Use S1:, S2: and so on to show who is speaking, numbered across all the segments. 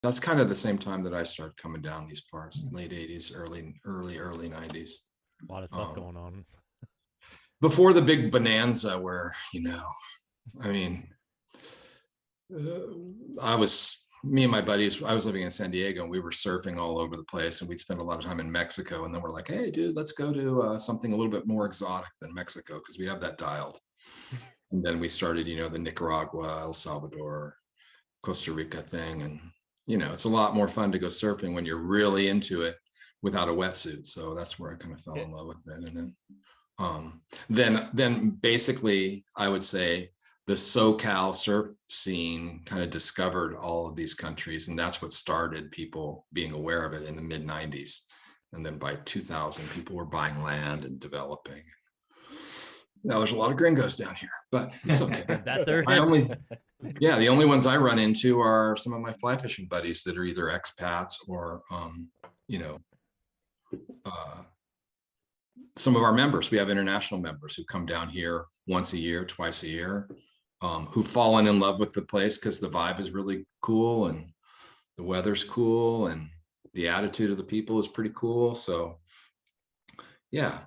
S1: That's kind of the same time that I started coming down these parts, late 80s, early 90s.
S2: A lot of stuff going on.
S1: Before the big bonanza where, I mean, me and my buddies, I was living in San Diego and we were surfing all over the place, and we'd spend a lot of time in Mexico. And then we're like, hey, dude, let's go to something a little bit more exotic than Mexico, because we have that dialed. And then we started, the Nicaragua, El Salvador, Costa Rica thing. And, it's a lot more fun to go surfing when you're really into it without a wetsuit. So that's where I kind of fell in love with it. And then basically I would say the SoCal surf scene kind of discovered all of these countries, and that's what started people being aware of it in the mid 90s. And then by 2000, people were buying land and developing. Now there's a lot of gringos down here, but it's okay. The only ones I run into are some of my fly fishing buddies that are either expats or, some of our members. We have international members who come down here once a year, twice a year, who've fallen in love with the place because the vibe is really cool and the weather's cool and the attitude of the people is pretty cool. So yeah.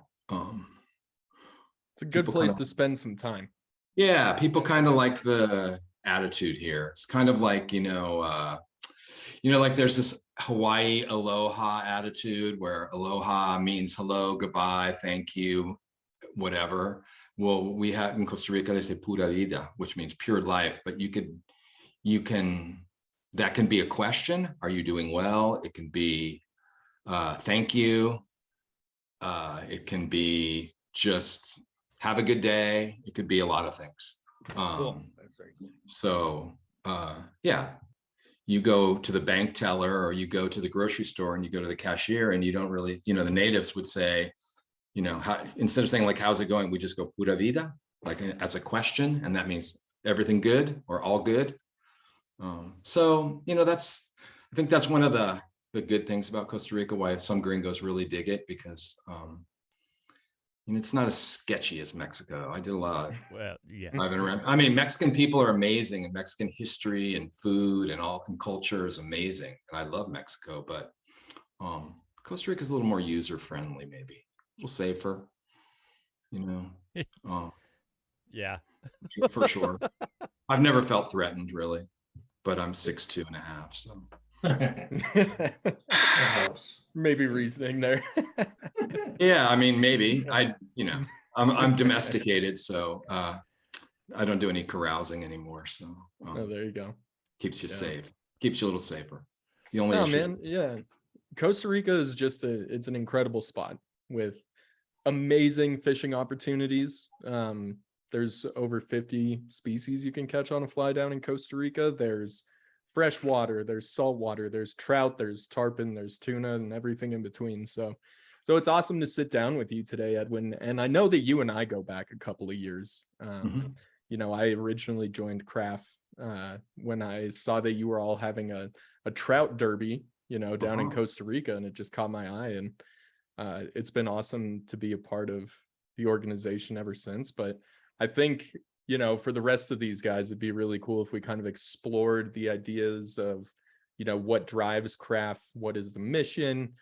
S3: It's a good place to spend some time.
S1: Yeah, people kind of like the attitude here. It's kind of like, like there's this Hawaii aloha attitude where aloha means hello, goodbye, thank you, whatever. Well, we have in Costa Rica, they say pura vida, which means pure life, but that can be a question. Are you doing well? It can be thank you. It can be just have a good day. It could be a lot of things.
S3: Cool. That's very cool.
S1: So yeah, you go to the bank teller or you go to the grocery store and you go to the cashier and you don't really, the natives would say, instead of saying like, how's it going? We just go pura vida, like as a question. And that means everything good or all good. So, I think that's one of the good things about Costa Rica, why some gringos really dig it, because it's not as sketchy as Mexico. I did a lot.
S2: Well, yeah.
S1: Driving around. I mean, Mexican people are amazing, and Mexican history and food and culture is amazing. And I love Mexico, but Costa Rica is a little more user friendly, maybe a little safer,
S2: Yeah,
S1: for sure. I've never felt threatened really, but I'm 6'2.5", so.
S3: Maybe reasoning there.
S1: Yeah, I mean, maybe I'm domesticated, so I don't do any carousing anymore. So
S3: there you go.
S1: Keeps you safe, keeps you a little safer. The only issue,
S3: Costa Rica is it's an incredible spot with amazing fishing opportunities. There's over 50 species you can catch on a fly down in Costa Rica. There's fresh water, there's salt water, there's trout, there's tarpon, there's tuna, and everything in between. So it's awesome to sit down with you today, Edwin. And I know that you and I go back a couple of years. I originally joined CRAFF when I saw that you were all having a trout derby, down in Costa Rica, and it just caught my eye. And it's been awesome to be a part of the organization ever since. But I think, for the rest of these guys, it'd be really cool if we kind of explored the ideas of, what drives CRAFF, what is the mission,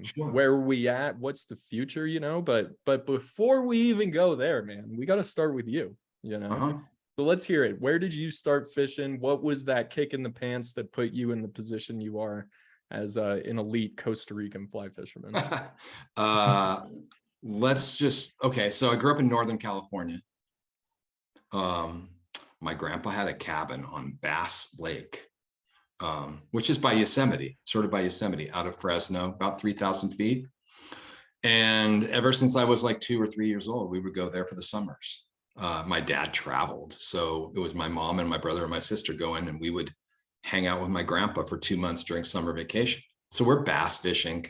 S1: sure.
S3: Where are we at, what's the future, but before we even go there, man, we got to start with you, So let's hear it. Where did you start fishing? What was that kick in the pants that put you in the position you are as an elite Costa Rican fly fisherman?
S1: So I grew up in Northern California. My grandpa had a cabin on Bass Lake, which is by Yosemite, out of Fresno, about 3,000 feet. And ever since I was like 2 or 3 years old, we would go there for the summers. My dad traveled, so it was my mom and my brother and my sister going, and we would hang out with my grandpa for 2 months during summer vacation. So we're bass fishing,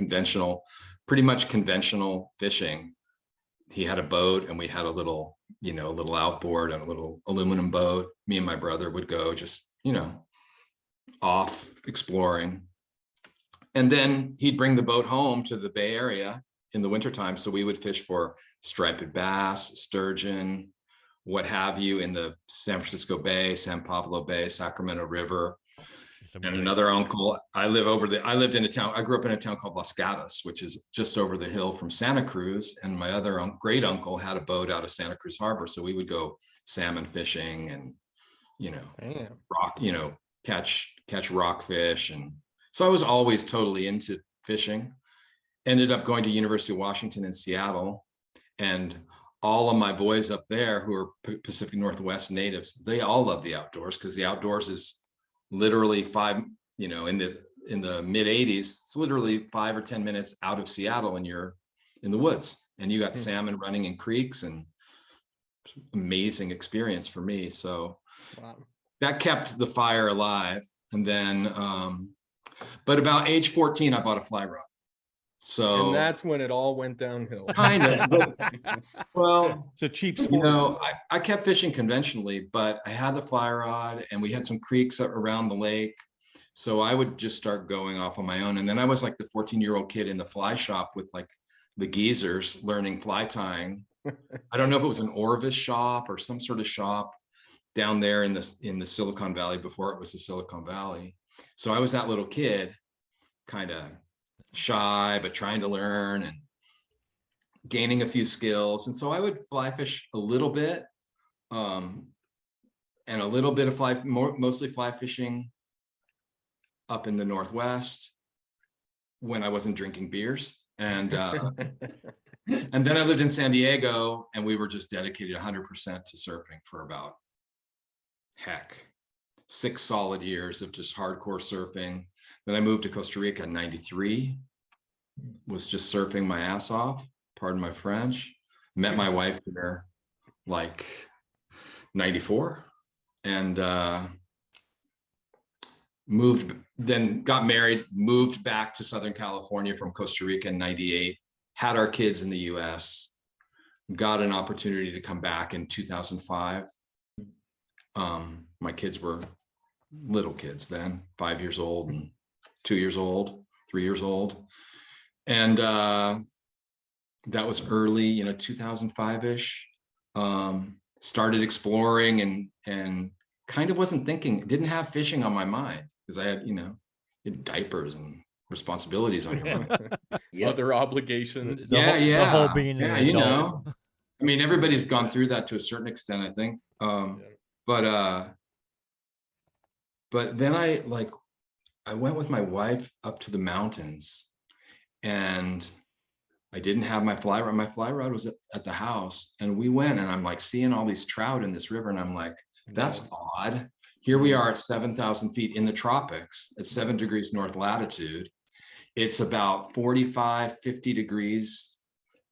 S1: pretty much conventional fishing. He had a boat and we had a little outboard and a little aluminum boat. Me and my brother would go just, off exploring. And then he'd bring the boat home to the Bay Area in the wintertime. So we would fish for striped bass, sturgeon, what have you, in the San Francisco Bay, San Pablo Bay, Sacramento River.
S2: some
S1: And
S2: gigs.
S1: another uncle, I lived in a town, I grew up in a town called Los Gatos, which is just over the hill from Santa Cruz. And my other great uncle had a boat out of Santa Cruz Harbor. So we would go salmon fishing and,
S3: Damn.
S1: catch rockfish. And so I was always totally into fishing. Ended up going to University of Washington in Seattle, and all of my boys up there who are Pacific Northwest natives, they all love the outdoors, because the outdoors is literally in the mid 80s, it's literally 5 or 10 minutes out of Seattle, and you're in the woods, and you got salmon running in creeks, and amazing experience for me. So that kept the fire alive. And then, but about age 14, I bought a fly rod. So
S3: And that's when it all went downhill.
S1: kind of. Well,
S2: it's a cheap sport.
S1: I kept fishing conventionally, but I had the fly rod, and we had some creeks around the lake. So I would just start going off on my own. And then I was like the 14-year-old kid in the fly shop with like the geezers learning fly tying. I don't know if it was an Orvis shop or some sort of shop down there in the Silicon Valley before it was the Silicon Valley. So I was that little kid, kind of shy, but trying to learn and gaining a few skills. And so I would fly fish a little bit, and a little bit of mostly fly fishing up in the Northwest when I wasn't drinking beers. And and then I lived in San Diego, and we were just dedicated 100% to surfing for about 6 solid years of just hardcore surfing. Then I moved to Costa Rica in 93, was just surfing my ass off, pardon my French. Met my wife there like 94, and then got married, moved back to Southern California from Costa Rica in 98, had our kids in the US, got an opportunity to come back in 2005. My kids were little kids then, 5 years old and 2 years old, 3 years old. And that was early, 2005-ish. Started exploring and kind of wasn't thinking, didn't have fishing on my mind, because I had, diapers and responsibilities on your mind.
S3: Other obligations.
S2: The whole being an adult.
S1: I mean, everybody's gone through that to a certain extent, I think. But then I went with my wife up to the mountains, and I didn't have my fly rod. My fly rod was at the house, and we went, and I'm like seeing all these trout in this river, and I'm like, that's odd. Here we are at 7,000 feet in the tropics at 7 degrees north latitude. It's about 45, 50 degrees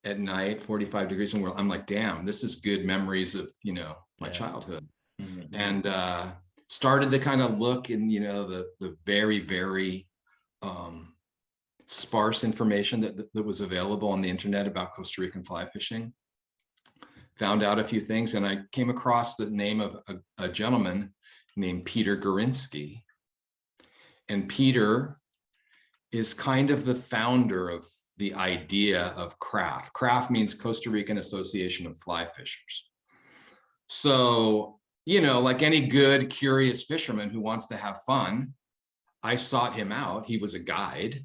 S1: at night, 45 degrees. And I'm like, damn, this is good memories of, my childhood. Mm-hmm. And started to kind of look in, the very, very sparse information that was available on the internet about Costa Rican fly fishing. Found out a few things, and I came across the name of a gentleman named Peter Gorinsky. And Peter is kind of the founder of the idea of CRAFF. CRAFF means Costa Rican Association of Fly Fishers. So, like any good, curious fisherman who wants to have fun, I sought him out. He was a guide.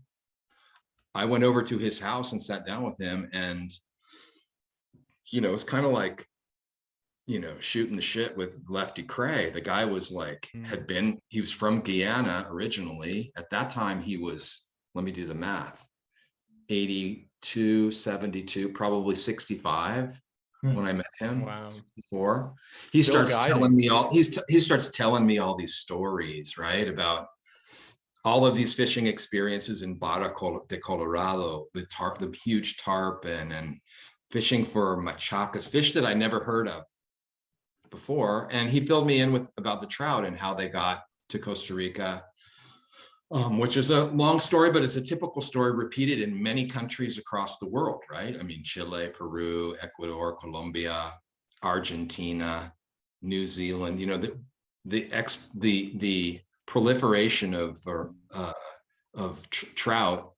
S1: I went over to his house and sat down with him, and it's kind of like, shooting the shit with Lefty Cray. The guy was like, he was from Guyana originally. At that time, he was, let me do the math, 82, 72, probably 65 when I met him. Wow. 64. He starts telling me he starts telling me all these stories, right? About all of these fishing experiences in Barra de Colorado, the huge tarpon, and fishing for machacas, fish that I never heard of before. And he filled me in about the trout and how they got to Costa Rica, which is a long story, but it's a typical story repeated in many countries across the world, right? I mean, Chile, Peru, Ecuador, Colombia, Argentina, New Zealand, the proliferation of trout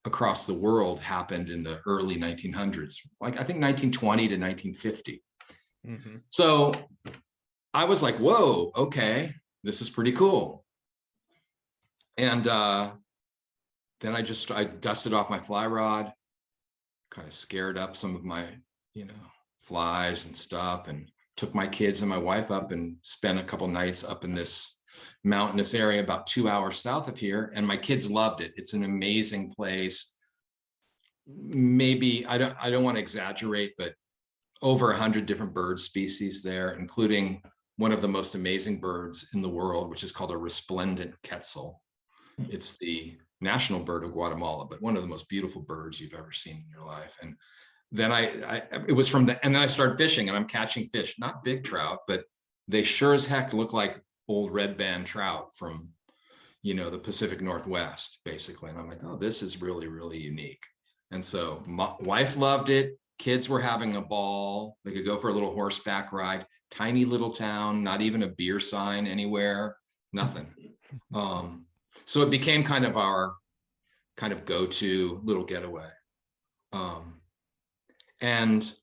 S1: across the world happened in the early 1900s, like I think 1920 to 1950. Mm-hmm. So I was like, whoa, okay, this is pretty cool. And then I dusted off my fly rod, kind of scared up some of my, flies and stuff, and took my kids and my wife up and spent a couple nights up in this mountainous area about 2 hours south of here. And my kids loved it. It's an amazing place. Maybe, I don't want to exaggerate, but over 100 different bird species there, including one of the most amazing birds in the world, which is called a resplendent quetzal. It's the national bird of Guatemala, but one of the most beautiful birds you've ever seen in your life. And then it was from and then I started fishing, and I'm catching fish, not big trout, but they sure as heck look like old red band trout from, the Pacific Northwest, basically. And I'm like, oh, this is really, really unique. And so my wife loved it. Kids were having a ball. They could go for a little horseback ride. Tiny little town, not even a beer sign anywhere, nothing. So it became kind of our go-to little getaway. And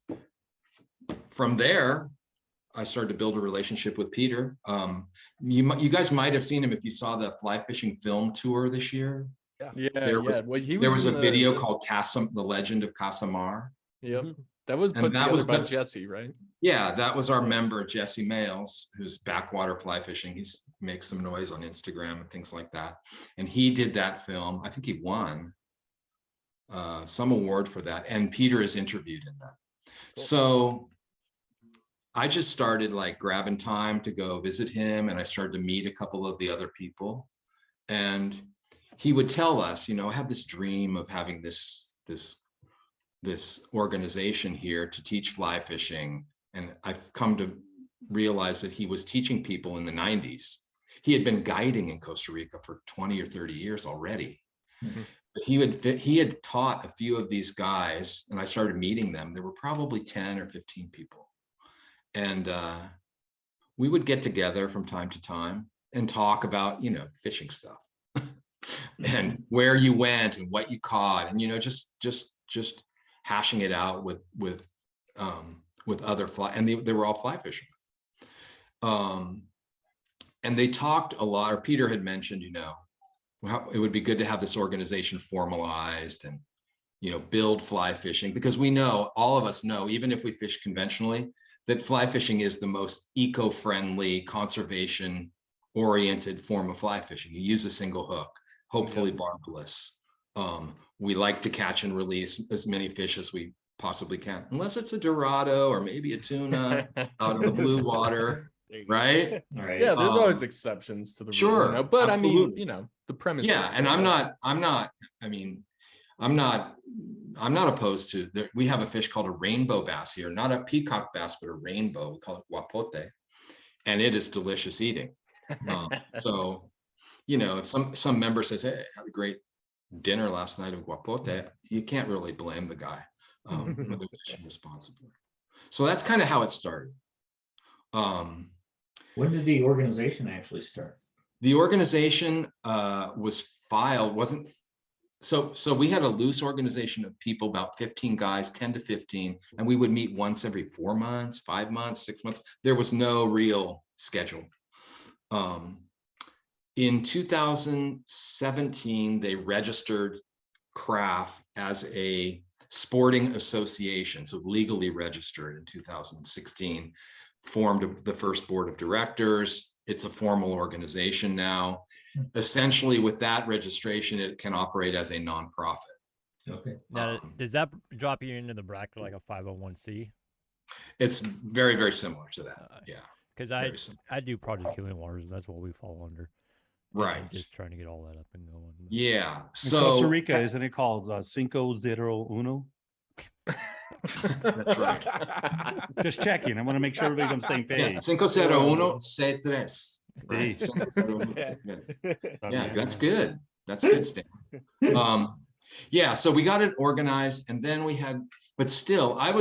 S1: from there, I started to build a relationship with Peter. You guys might have seen him if you saw the fly fishing film tour this year.
S3: Yeah.
S1: There was a video called The Legend of Casamar.
S3: Yep. That was put together by Jesse, right?
S1: Yeah, that was our member, Jesse Males, who's backwater fly fishing. He makes some noise on Instagram and things like that. And he did that film. I think he won some award for that. And Peter is interviewed in that. Cool. So I just started like grabbing time to go visit him. And I started to meet a couple of the other people. And he would tell us, I have this dream of having this organization here to teach fly fishing. And I've come to realize that he was teaching people in the 90s. He had been guiding in Costa Rica for 20 or 30 years already. Mm-hmm. But he had taught a few of these guys, and I started meeting them. There were probably 10 or 15 people. And we would get together from time to time and talk about, fishing stuff and where you went and what you caught, and, just hashing it out with other fly, and they were all fly fishing. And they talked a lot, or Peter had mentioned, how it would be good to have this organization formalized and, build fly fishing, because all of us know, even if we fish conventionally, that fly fishing is the most eco-friendly, conservation-oriented form of fly fishing. You use a single hook, hopefully barbless. We like to catch and release as many fish as we possibly can, unless it's a dorado or maybe a tuna out of the blue water, right?
S3: Right. Yeah, there's always exceptions to the rule,
S1: sure,
S3: but
S1: absolutely.
S3: I mean, the premise.
S1: Yeah, and I'm not opposed to. We have a fish called a rainbow bass here, not a peacock bass, but a rainbow. We call it guapote, and it is delicious eating. So, if some member says, "Hey, I had a great dinner last night of guapote," you can't really blame the guy when they're fishing responsibly. So that's kind of how it started.
S4: When did the organization actually start?
S1: The organization was filed, so we had a loose organization of people, about 15 guys, 10 to 15, and we would meet once every 4 months, 5 months, 6 months. There was no real schedule. In 2017, they registered CRAFF as a sporting association, so legally registered in 2016, formed the first board of directors. It's a formal organization now. Essentially, with that registration, it can operate as a nonprofit.
S2: Okay. Now, does that drop you into the bracket like a 501c?
S1: It's very, very similar to that. Yeah.
S2: Because I do Project Healing Waters. That's what we fall under.
S1: Right.
S2: I'm just trying to get all that up and going.
S1: Yeah.
S5: So in Costa Rica, isn't it called 501?
S1: That's right.
S5: Just checking. I want to make sure everybody's on the same page.
S1: 501 C3. Right. 501 C3. Yeah, that's good. That's good, Stan. Yeah, so we got it organized, and then but still, I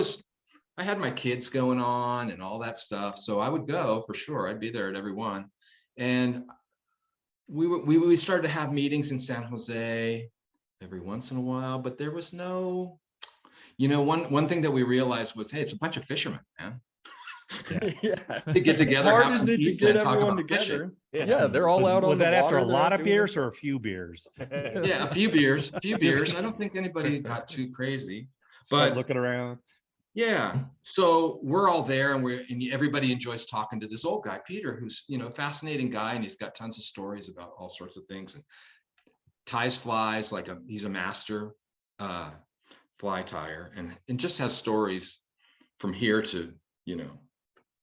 S1: had my kids going on and all that stuff. So I would go for sure. I'd be there at every one. And we started to have meetings in San Jose every once in a while, but there was no, one thing that we realized was, hey, it's a bunch of fishermen, man.
S3: Yeah.
S1: to get together.
S3: Hard
S1: have
S3: is
S1: some
S3: it to
S1: pizza,
S3: get
S1: and talk
S3: everyone
S1: about fishing.
S3: together? Yeah, they're all out on
S5: Was
S3: the
S5: that after a
S3: water, they're
S5: lot
S3: out
S5: of
S3: doing
S5: beers
S3: their
S5: or a few beers?
S1: Yeah, a few beers. I don't think anybody got too crazy,
S5: Start
S1: but
S5: looking around.
S1: yeah. So we're all there, and everybody enjoys talking to this old guy, Peter, who's, fascinating guy, and he's got tons of stories about all sorts of things, and ties flies like he's a master fly tire, and just has stories from here to,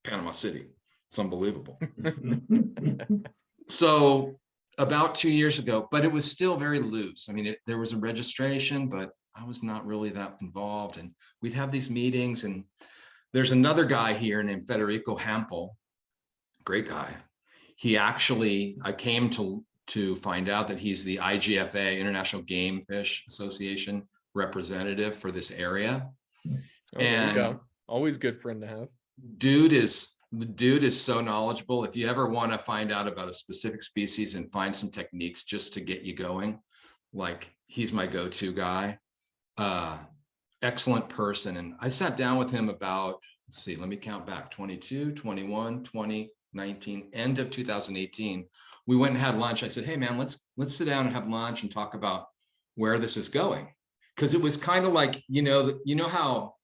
S1: Panama City. It's unbelievable. So about 2 years ago, but it was still very loose. I mean, there was a registration, but I was not really that involved. And we'd have these meetings, and there's another guy here named Federico Hampel, great guy. He actually, I came to find out that he's the IGFA, International Game Fish Association representative for this area.
S3: Oh, there you go. Always good friend to have.
S1: The dude is so knowledgeable. If you ever want to find out about a specific species and find some techniques just to get you going, like, he's my go-to guy. Excellent person. And I sat down with him about, let's see, let me count back, 22, 21, 20, 19, end of 2018. We went and had lunch. I said, hey man, let's sit down and have lunch and talk about where this is going. Because it was kind of like, how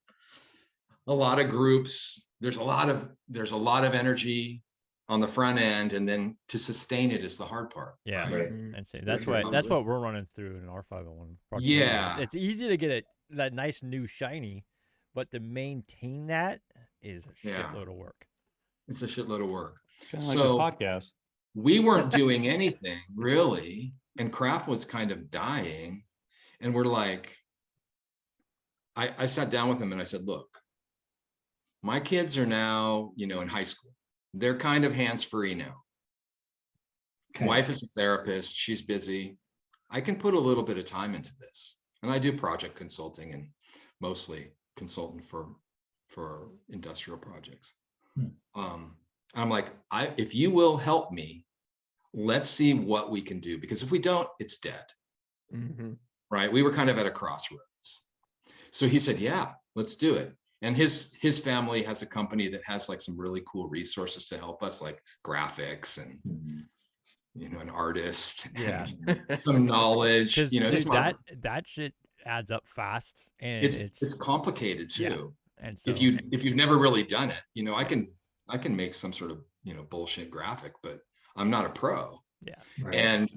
S1: a lot of groups, there's a lot of energy on the front end, and then to sustain it is the hard part.
S2: Yeah,
S4: Right.
S2: and see, that's what we're running through in our 501.
S1: Yeah.
S2: It's easy to get that nice new shiny, but to maintain that is a shitload of work.
S1: It's a shitload of work.
S5: Kind of like
S1: So
S5: the podcast.
S1: we weren't doing anything really, and craft was kind of dying. And we're like, I sat down with him and I said, look, my kids are now, in high school. They're kind of hands-free now.
S4: Okay.
S1: Wife is a therapist. She's busy. I can put a little bit of time into this. And I do project consulting, and mostly consultant for industrial projects. I'm like, if you will help me, let's see what we can do. Because if we don't, it's dead. Right? We were kind of at a crossroads. So he said, yeah, let's do it. And his family has a company that has like some really cool resources to help us, like graphics and an artist, and some knowledge.
S2: Dude, that shit adds up fast, and
S1: it's complicated too.
S2: Yeah. And so,
S1: if you've never really done it, I can make some sort of bullshit graphic, but I'm not a pro.
S2: Yeah.
S4: Right.
S1: And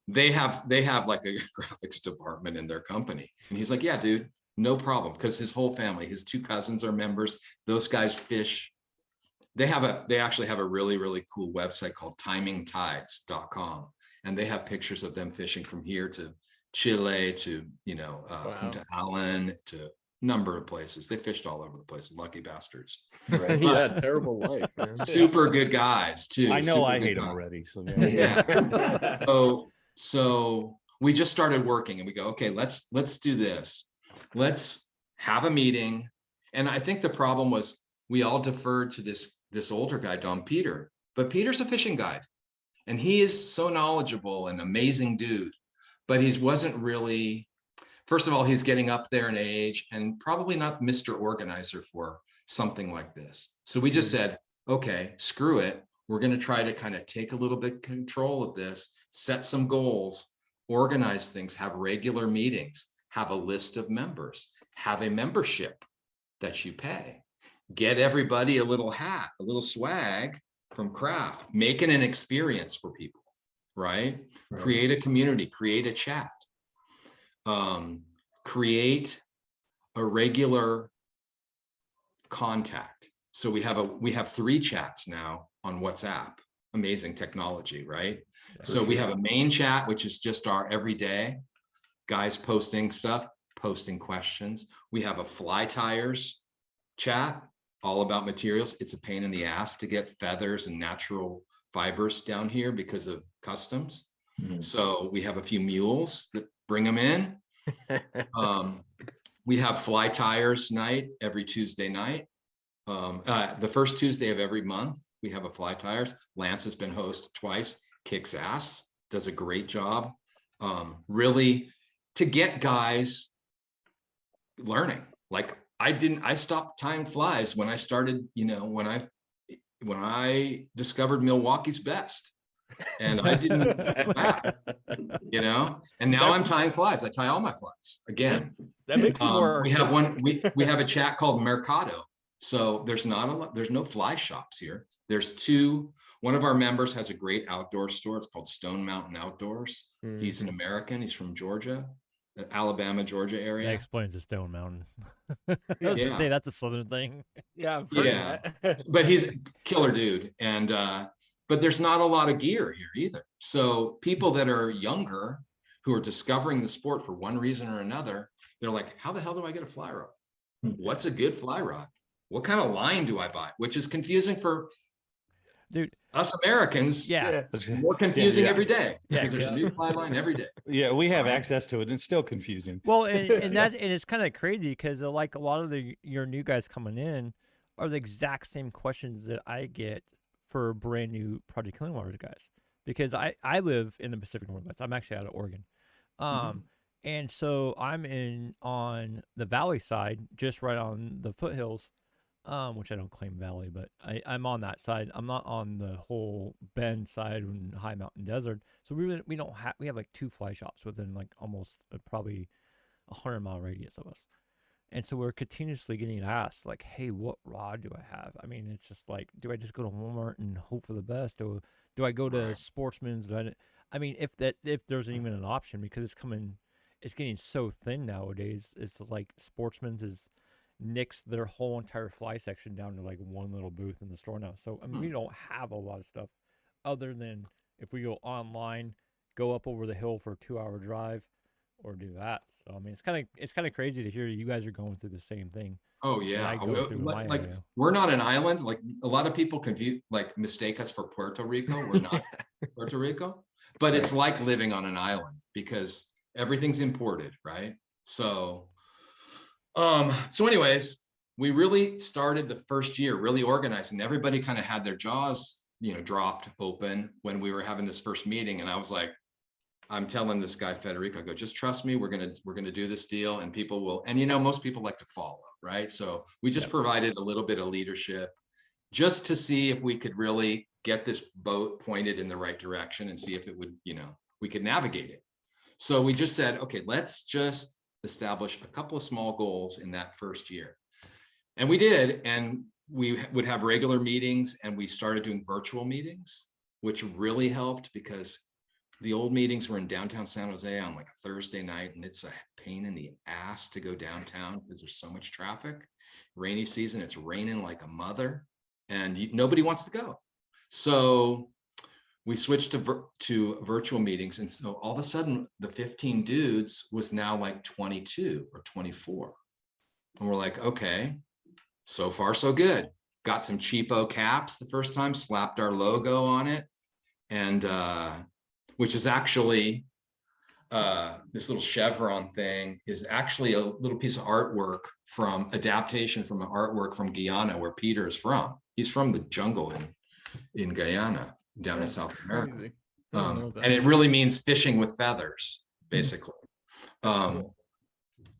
S1: they have like a graphics department in their company, and he's like, yeah, dude. No problem, because his whole family, his 2 cousins are members. Those guys fish. They actually have a really, really cool website called timingtides.com. And they have pictures of them fishing from here to Chile to, Punta Allen, to a number of places. They fished all over the place, lucky bastards.
S4: Right.
S3: Yeah, terrible life, man.
S1: Super good guys too.
S5: I know
S1: Super
S5: I
S1: good
S5: hate them
S1: guys.
S5: already. So
S1: Yeah. So we just started working, and we go, okay, let's do this. Let's have a meeting. And I think the problem was we all deferred to this older guy, Don Peter, but Peter's a fishing guide, and he is so knowledgeable and amazing dude, but he wasn't really, first of all, he's getting up there in age and probably not Mr. Organizer for something like this. So we just said, okay, screw it. We're going to try to kind of take a little bit control of this, set some goals, organize things, have regular meetings, have a list of members, have a membership that you pay, get everybody a little hat, a little swag from Craft, making an experience for people, right? Create a community, create a chat, create a regular contact. So we have 3 chats now on WhatsApp. Amazing technology, right? So we have a main chat, which is just our everyday guys posting stuff, posting questions. We have a fly tires chat, all about materials. It's a pain in the ass to get feathers and natural fibers down here because of customs. So we have a few mules that bring them in. We have fly tires night every Tuesday night. The first Tuesday of every month, we have a fly tires. Lance has been host twice, kicks ass, does a great job. Really, to get guys learning, like I stopped tying flies when I started, when I discovered Milwaukee's best, and I didn't go back, and now I'm tying flies. I tie all my flies again.
S3: That makes it more
S1: we have
S3: artistic.
S1: we have a chat called Mercado. So there's no fly shops here. There's two. One of our members has a great outdoor store. It's called Stone Mountain Outdoors. He's an American. He's from Georgia, Alabama, Georgia area.
S2: That explains the Stone Mountain. I was gonna say that's a Southern thing.
S3: Yeah, I've heard of that.
S1: But he's a killer dude. And but there's not a lot of gear here either. So people that are younger who are discovering the sport for one reason or another, they're like, how the hell do I get a fly rod? What's a good fly rod? What kind of line do I buy? Which is confusing for us Americans.
S2: Yeah.
S1: More confusing every day because there's a new fly line every day.
S5: Yeah, we have access to it, and it's still confusing.
S2: Well, and it's kind of crazy because like a lot of your new guys coming in are the exact same questions that I get for brand new Project Clean Waters guys, because I live in the Pacific Northwest. I'm actually out of Oregon. And so I'm on the valley side, just right on the foothills, which I don't claim valley, but I'm on that side. I'm not on the whole Bend side and high mountain desert. So we have like 2 fly shops within like almost probably 100-mile radius of us. And so we're continuously getting asked like, hey, what rod do I have? I mean, it's just like, do I just go to Walmart and hope for the best? Or do I go to Sportsman's? I mean, if there's even an option, because it's getting so thin nowadays. It's just like Sportsman's is nixed their whole entire fly section down to like one little booth in the store now. So I mean, we don't have a lot of stuff other than if we go online, go up over the hill for a 2-hour drive, or do that. So I mean, it's kind of crazy to hear you guys are going through the same thing.
S1: Oh yeah, we're not an island. Like a lot of people mistake us for Puerto Rico. We're not Puerto Rico, but it's like living on an island because everything's imported, right? So anyways, we really started the first year really organized, and everybody kind of had their jaws, dropped open when we were having this first meeting. And I was like, I'm telling this guy, Federico, I go, just trust me, we're gonna do this deal, and people will, and most people like to follow, right? So we just provided a little bit of leadership just to see if we could really get this boat pointed in the right direction and see if it would, we could navigate it. So we just said, okay, let's just establish a couple of small goals in that first year. And we did, and we would have regular meetings, and we started doing virtual meetings, which really helped because the old meetings were in downtown San Jose on like a Thursday night, and it's a pain in the ass to go downtown because there's so much traffic. Rainy season, it's raining like a mother, and nobody wants to go. So we switched to virtual meetings, and so all of a sudden, the 15 dudes was now like 22 or 24, and we're like, okay, so far so good. Got some cheapo caps the first time, slapped our logo on it, and which is actually, this little chevron thing is actually a little piece of artwork adaptation from an artwork from Guyana, where Peter is from. He's from the jungle in Guyana, down in South America. And it really means fishing with feathers, basically.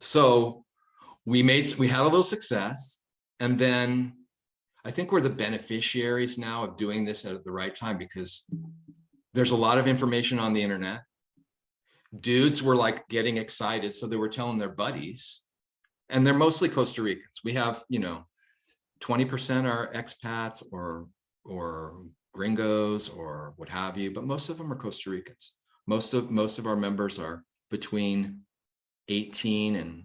S1: So we had a little success. And then I think we're the beneficiaries now of doing this at the right time, because there's a lot of information on the internet. Dudes were like getting excited, so they were telling their buddies, and they're mostly Costa Ricans. We have, 20% are expats or gringos or what have you, but most of them are Costa Ricans. Most of our members are between 18 and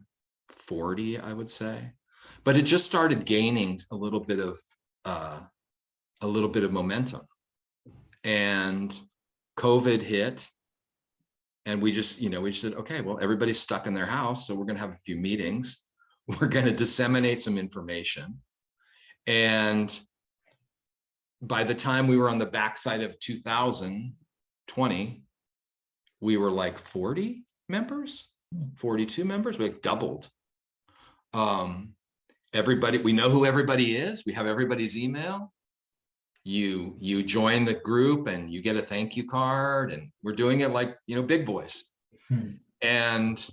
S1: 40, I would say. But it just started gaining a little bit of momentum, and COVID hit, and we just said, okay, well, everybody's stuck in their house, so we're going to have a few meetings. We're going to disseminate some information. And by the time we were on the backside of 2020, we were like 40 members, 42 members, we like doubled. Everybody, we know who everybody is. We have everybody's email. You join the group and you get a thank you card, and we're doing it like, big boys. And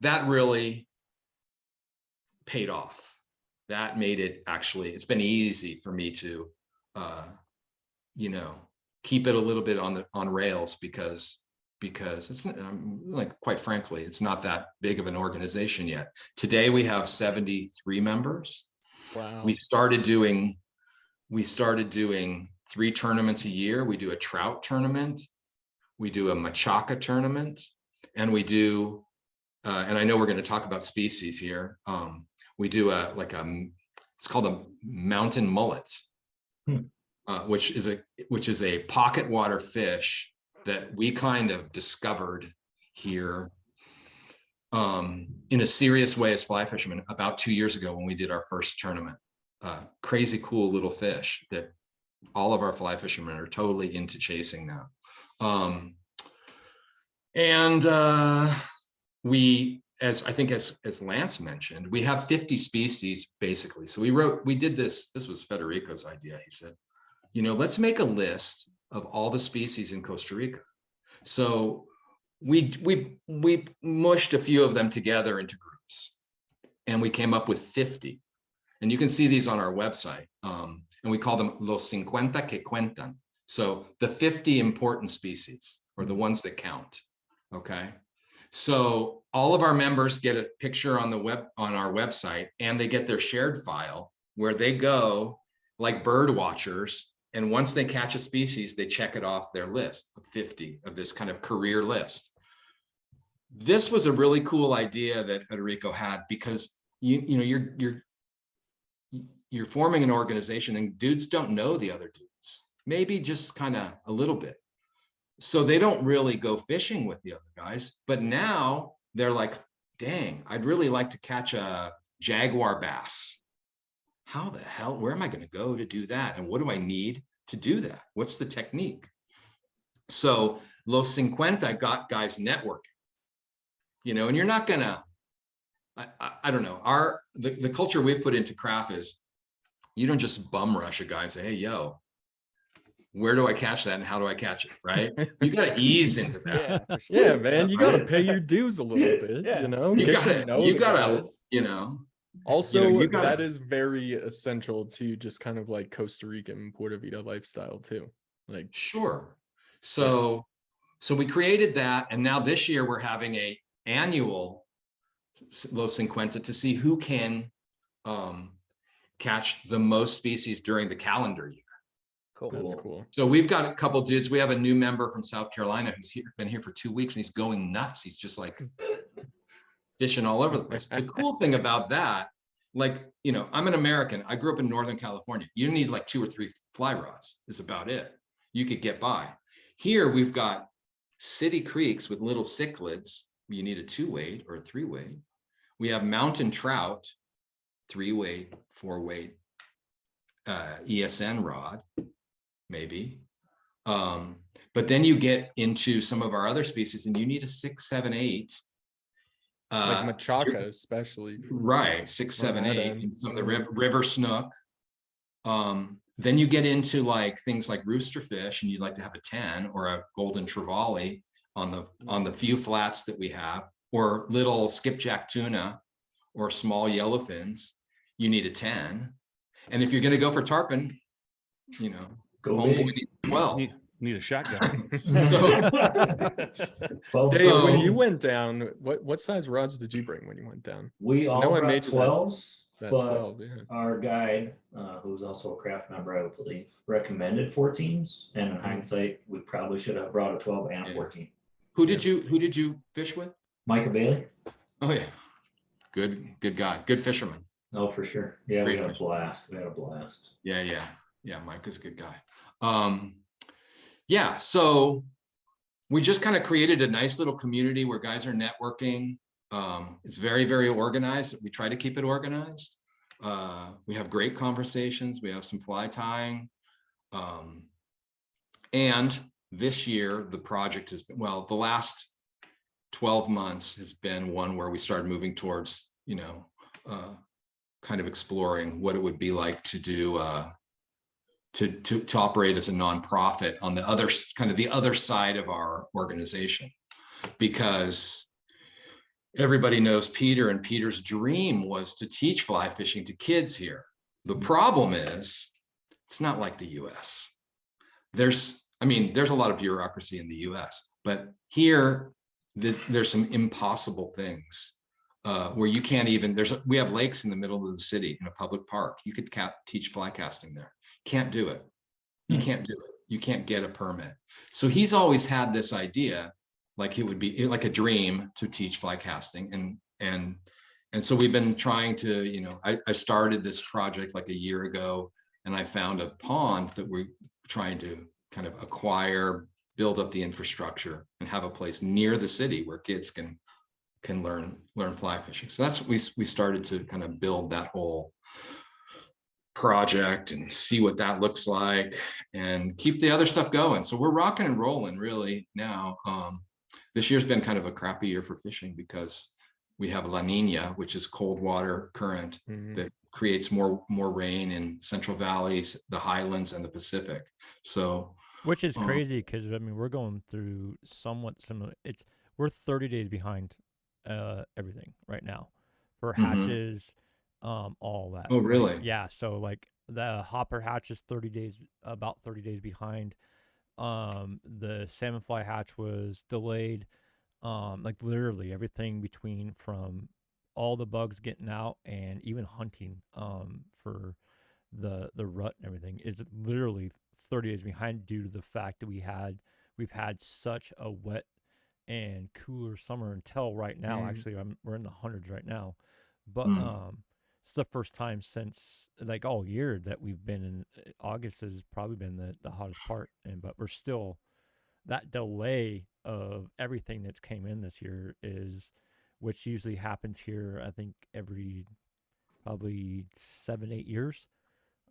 S1: that really paid off. that made it actually, it's been easy for me to, you know, keep it a little bit on rails because it's like, quite frankly, it's not that big of an organization yet. Today we have 73 members.
S3: Wow.
S1: We started doing 3 tournaments a year. We do a trout tournament, we do a machaca tournament, and we do, and I know we're going to talk about species here. We do it's called a mountain mullet, which is a pocket water fish that we kind of discovered here in a serious way as fly fishermen about 2 years ago when we did our first tournament. Crazy cool little fish that all of our fly fishermen are totally into chasing now. We, as I think, as Lance mentioned, we have 50 species basically. So we did this was Federico's idea. He said, you know, let's make a list of all the species in Costa Rica. So we mushed a few of them together into groups, and we came up with 50. And you can see these on our website. And we call them los 50 que cuentan. So the 50 important species, or the ones that count. Okay. So all of our members get a picture on our website, and they get their shared file where they go like bird watchers. And once they catch a species, they check it off their list of 50 of this kind of career list. This was a really cool idea that Federico had, because you know, you're forming an organization and dudes don't know the other dudes, maybe just kind of a little bit. So they don't really go fishing with the other guys, but now they're like, dang, I'd really like to catch a jaguar bass. How the hell, where am I going to go to do that? And what do I need to do that? What's the technique? So Los 50 got guys networking, you know, and you're not gonna, I don't know, the culture we put into craft is, you don't just bum rush a guy and say, hey, yo, where do I catch that and how do I catch it, right? You got to ease into that.
S2: Yeah, for sure.
S3: Yeah, man, you got to pay your dues a little bit,
S2: Yeah.
S3: you know?
S1: You
S3: Get to know the
S1: gotta,
S3: guys.
S1: you know.
S3: Also,
S1: you gotta-
S3: that is very essential to just kind of like Costa Rican Puerto Vida lifestyle too. Like,
S1: Sure. So we created that, and now this year we're having a annual Los 50 to see who can catch the most species during the calendar year.
S2: Cool.
S3: that's cool.
S1: So we've got a couple dudes. We have a new member from South Carolina who's been here for 2 weeks, and he's going nuts. He's just like fishing all over the place. The cool thing about that, like, you know, I'm an American. I grew up in Northern California. You need like 2 or 3 fly rods is about it. You could get by. Here we've got city creeks with little cichlids. You need a 2-weight or a 3-weight. We have mountain trout, 3-weight, 4-weight, ESN rod, maybe. But then you get into some of our other species and you need a 6, 7, 8.
S3: Like machaca, especially.
S1: Right, 6, 7,
S3: that
S1: 8,
S3: end.
S1: and some of the river snook. Then you get into like things like roosterfish, and you'd like to have a 10 or a golden trevally on the few flats that we have, or little skipjack tuna or small yellowfins. You need a 10. And if you're going to go for tarpon, you know,
S4: Go
S1: homeboy
S4: big.
S1: needs 12.
S5: Need a shotgun.
S1: So,
S4: 12.
S3: Dave,
S1: So-
S3: when you went down, what size rods did you bring when you went down?
S4: We all
S3: know I
S4: brought
S3: made you that-
S4: 12s,
S3: That
S4: but
S3: 12, yeah.
S4: our guide, who's also a craft member, I believe, recommended 14s. And in hindsight, we probably should have brought a 12 and a
S1: Yeah.
S4: 14.
S1: who did you fish with?
S4: Micah Bailey?
S1: Oh yeah, good guy, good fisherman.
S4: No, for sure. Yeah,
S1: Great
S4: we had a
S1: fish.
S4: blast. We had a blast.
S1: Yeah. Mike is a good guy. Yeah, so we just kind of created a nice little community where guys are networking. It's very, very organized. We try to keep it organized. We have great conversations. We have some fly tying. And this year, the project has been, well, the last 12 months has been one where we started moving towards, you know, kind of exploring what it would be like to do, to operate as a nonprofit on the other, kind of the other side of our organization. Because everybody knows Peter, and Peter's dream was to teach fly fishing to kids here. The problem is, it's not like the US. There's a lot of bureaucracy in the US, but here there's some impossible things where you can't even, we have lakes in the middle of the city in a public park. You could teach fly casting there. Can't do it. You can't do it. You can't get a permit. So he's always had this idea, like it would be like a dream to teach fly casting. And so we've been trying to, I started this project like a year ago, and I found a pond that we're trying to kind of acquire, build up the infrastructure, and have a place near the city where kids can learn fly fishing. So that's what we started to kind of build that whole project and see what that looks like and keep the other stuff going. So we're rocking and rolling really now. This year's been kind of a crappy year for fishing because we have La Nina, which is cold water current that creates more rain in Central Valleys, the Highlands, and the Pacific. So,
S2: which is crazy because we're going through somewhat similar. We're 30 days behind everything right now for hatches, all that.
S1: Oh, really?
S2: Yeah. So like the hopper hatch is about 30 days behind. The salmon fly hatch was delayed. Like literally everything between from all the bugs getting out and even hunting for the rut and everything is literally 30 days behind due to the fact that we've had such a wet and cooler summer until right now. Actually, we're in the hundreds right now, but it's the first time since like all year that we've been in. August has probably been the hottest part, but we're still, that delay of everything that's came in this year is, which usually happens here, I think every probably 7-8 years.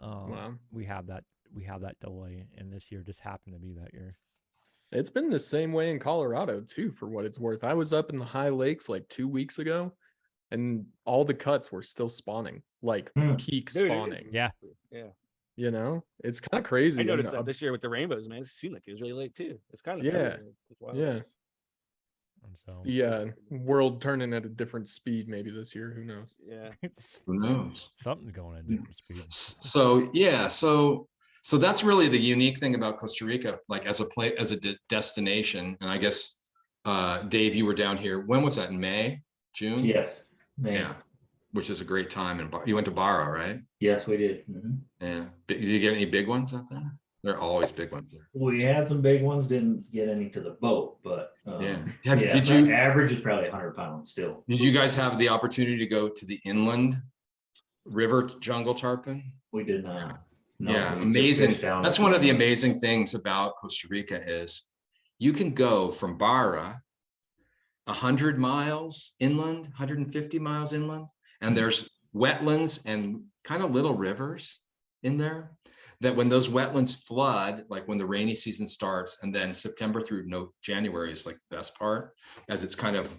S3: Wow.
S2: We have that delay, and this year just happened to be that year.
S3: It's been the same way in Colorado too, for what it's worth. I was up in the high lakes like 2 weeks ago, and all the cuts were still spawning, like peak spawning.
S2: Yeah.
S3: It's kind of crazy.
S6: I noticed that this year with the rainbows, man. It seemed like it was really late too. It's kind of
S3: yeah.
S2: And
S3: It's
S2: so,
S3: the world turning at a different speed maybe this year. Who knows?
S6: Yeah.
S1: Who knows?
S2: Something's going at different speed.
S1: So yeah, so that's really the unique thing about Costa Rica, like as a destination. And I guess Dave, you were down here. When was that? In May, June?
S4: Yes. May.
S1: Yeah, which is a great time. And you went to Barra, right?
S4: Yes, we did.
S1: Yeah. Did you get any big ones out there? There are always big ones there.
S4: We had some big ones, didn't get any to the boat, but
S1: Did you
S4: average is probably 100 pounds still.
S1: Did you guys have the opportunity to go to the inland river jungle tarpon?
S4: We did not. No,
S1: Yeah,
S4: we just
S1: amazing.
S4: fished down
S1: That's
S4: at
S1: one of the
S4: end.
S1: amazing things about Costa Rica is you can go from Barra 100 miles inland, 150 miles inland, and there's wetlands and kind of little rivers in there that when those wetlands flood, like when the rainy season starts, and then September through January is like the best part, as it's kind of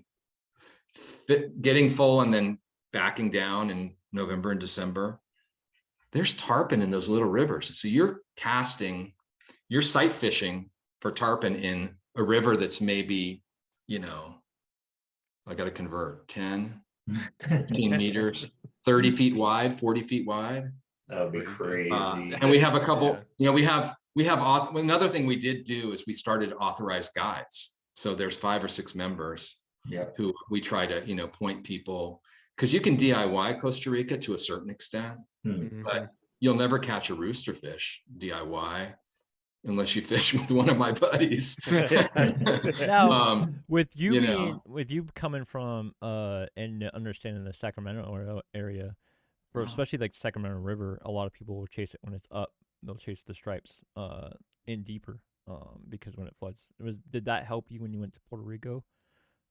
S1: getting full and then backing down in November and December. There's tarpon in those little rivers. So you're sight fishing for tarpon in a river that's maybe, I got to convert 10, 15 meters, 30 feet wide, 40 feet wide.
S4: That would be crazy.
S1: And we have a couple, we have another thing we did do is we started authorized guides. So there's 5 or 6 members who we try to, point people, because you can DIY Costa Rica to a certain extent, but you'll never catch a rooster fish DIY unless you fish with one of my buddies.
S2: Now, with you
S1: you
S2: you coming from and understanding the Sacramento area, for especially like Sacramento River, a lot of people will chase it when it's up. They'll chase the stripes in deeper because when it floods. Did that help you when you went to Puerto Rico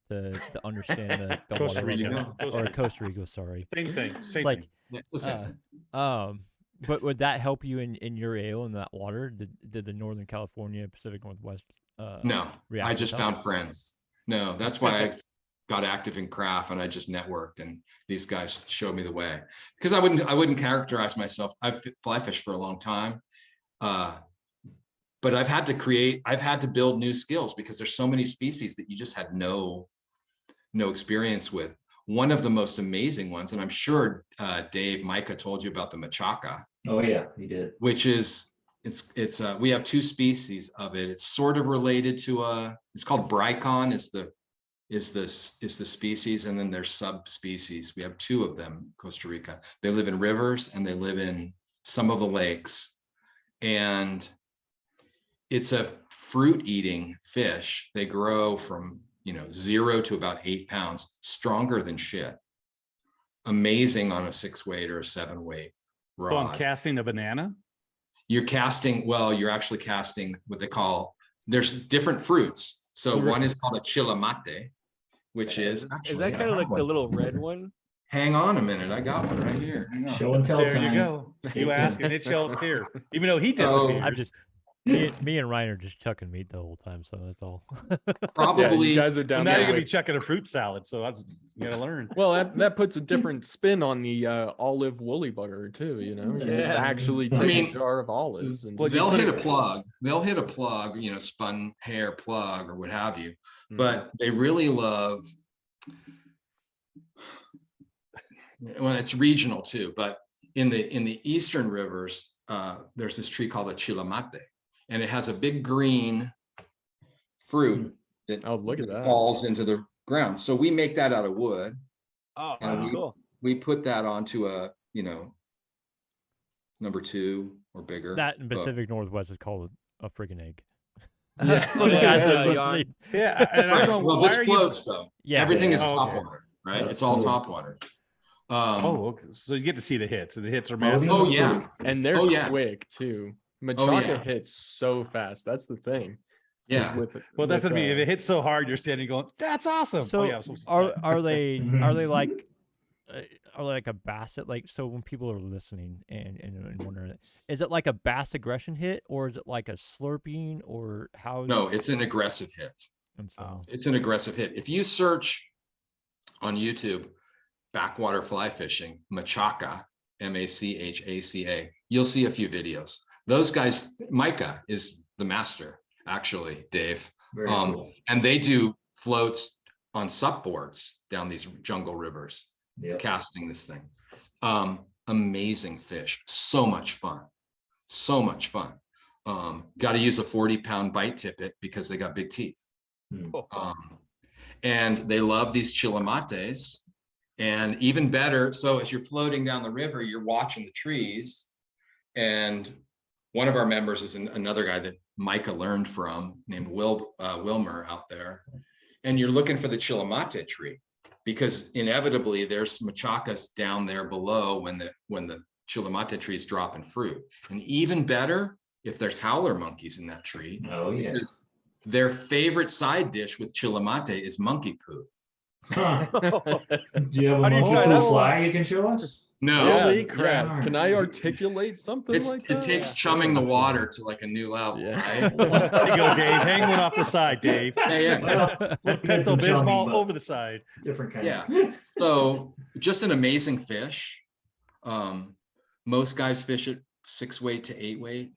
S2: to understand the
S5: Costa
S2: water
S5: Rica.
S2: level? Or Costa Rica, sorry.
S5: Same thing.
S2: It's
S5: Same
S2: like
S5: thing.
S1: It's the same thing.
S2: but would that help you in your ale in that water? Did the Northern California, Pacific Northwest
S1: No, I just
S2: help?
S1: found friends. No, that's why I got active in craft, and I just networked, and these guys showed me the way, because I wouldn't characterize myself. I've fly fished for a long time, but I've had to build new skills because there's so many species that you just had no no experience with. One of the most amazing ones, and I'm sure Dave, Micah told you about the machaca,
S4: Oh, yeah, he did.
S1: which is, we have two species of it. It's sort of related to it's called Bricon is the species, and then there's subspecies. We have two of them in Costa Rica. They live in rivers and they live in some of the lakes. And it's a fruit eating fish. They grow from 0 to about 8 pounds, stronger than shit. Amazing on a 6-weight or a 7-weight
S5: So
S1: rod.
S5: I'm casting a banana.
S1: You're actually casting what they call, there's different fruits. So one is called a chilamate, which is
S6: Is that kind of like the little red one?
S1: Hang on a minute, I got one right here. Hang on.
S4: Show and tell
S5: There
S4: time.
S5: you go.
S4: Stay
S5: You
S4: tuned.
S5: ask and it shall appear. Even though he
S1: So-
S5: disappears.
S2: I'm just me and Ryan are just chucking meat the whole time, so that's all.
S3: Yeah,
S1: Probably
S3: you guys are
S5: Well,
S3: down
S5: now
S3: there.
S5: you're gonna be chucking a fruit salad, so you gotta learn.
S3: Well, that puts a different spin on the olive woolly butter too. You just
S6: Yeah.
S3: actually take
S1: mean,
S3: a jar of olives and
S5: well,
S3: just
S1: they'll
S3: put
S1: hit a
S3: it-
S1: plug. They'll hit a plug, spun hair plug or what have you.
S3: Mhm.
S1: But they really love, well, it's regional too, but in the eastern rivers, there's this tree called a chilamate, and it has a big green fruit that
S3: Oh, look at that.
S1: falls into the ground. So we make that out of wood.
S6: Oh,
S1: And
S6: that's cool.
S1: We put that onto a, number 2 or bigger.
S2: That in
S1: boat.
S2: Pacific Northwest is called a friggin' egg.
S3: Yeah.
S2: For the guys that
S6: Yeah,
S2: are
S6: yarn.
S2: listening.
S5: Yeah, and I
S1: Right.
S5: don't know
S1: Well,
S5: why
S1: this
S5: are you.
S1: floats though.
S2: Yeah.
S1: Everything is
S5: Oh,
S1: top
S5: okay.
S1: water, right?
S3: That's
S1: It's all
S3: cool.
S1: top water.
S5: Oh, okay. So you get to see the hits, and the hits are
S4: Oh,
S5: massive.
S1: Oh yeah,
S3: And they're
S1: Oh, yeah.
S3: quick too. Machaca
S1: yeah.
S3: hits so fast. That's the thing. is
S1: yeah.
S5: Well, that's
S3: with,
S5: gonna be if it hits so hard, you're standing going, "That's awesome."
S2: So
S5: oh yeah, I'm supposed to
S2: are
S5: say.
S2: are they like are they like a basset? Like, so when people are listening and wondering, is it like a bass aggression hit, or is it like a slurping, or how?
S1: No, it's an aggressive hit.
S2: And so,
S1: It's an aggressive hit. If you search on YouTube, backwater fly fishing, machaca, Machaca, you'll see a few videos. Those guys, Micah is the master, actually, Dave.
S4: Very cool.
S1: And they do floats on sup boards down these jungle rivers,
S4: Yep.
S1: casting this thing. Amazing fish, so much fun. So much fun. Got to use a 40-pound bite tippet because they got big teeth. And they love these chilamates. And even better, so as you're floating down the river, you're watching the trees. And one of our members is another guy that Micah learned from, named Wilmer out there. And you're looking for the chilamate tree because inevitably there's machacas down there below when the chilamate tree is dropping fruit. And even better if there's howler monkeys in that tree.
S4: Oh, yeah.
S1: Because their favorite side dish with chilamate is monkey poo.
S4: Huh. Do you have
S5: How
S4: a
S5: do you
S4: monkey
S5: try
S4: poo
S5: that?
S4: fly you can show us?
S1: No,
S3: Yeah,
S6: Holy
S3: yeah.
S6: crap.
S3: Can I articulate something like that?
S1: it takes chumming the water to like a new level,
S3: Yeah.
S1: right?
S5: There you go, Dave. Hang one off the side, Dave.
S1: Yeah.
S5: Little
S4: Depends on
S5: Pepto
S4: chumming,
S5: Bismol
S4: but
S5: over the side.
S4: Different kind.
S1: Yeah. So just an amazing fish. Most guys fish it 6-weight to 8-weight.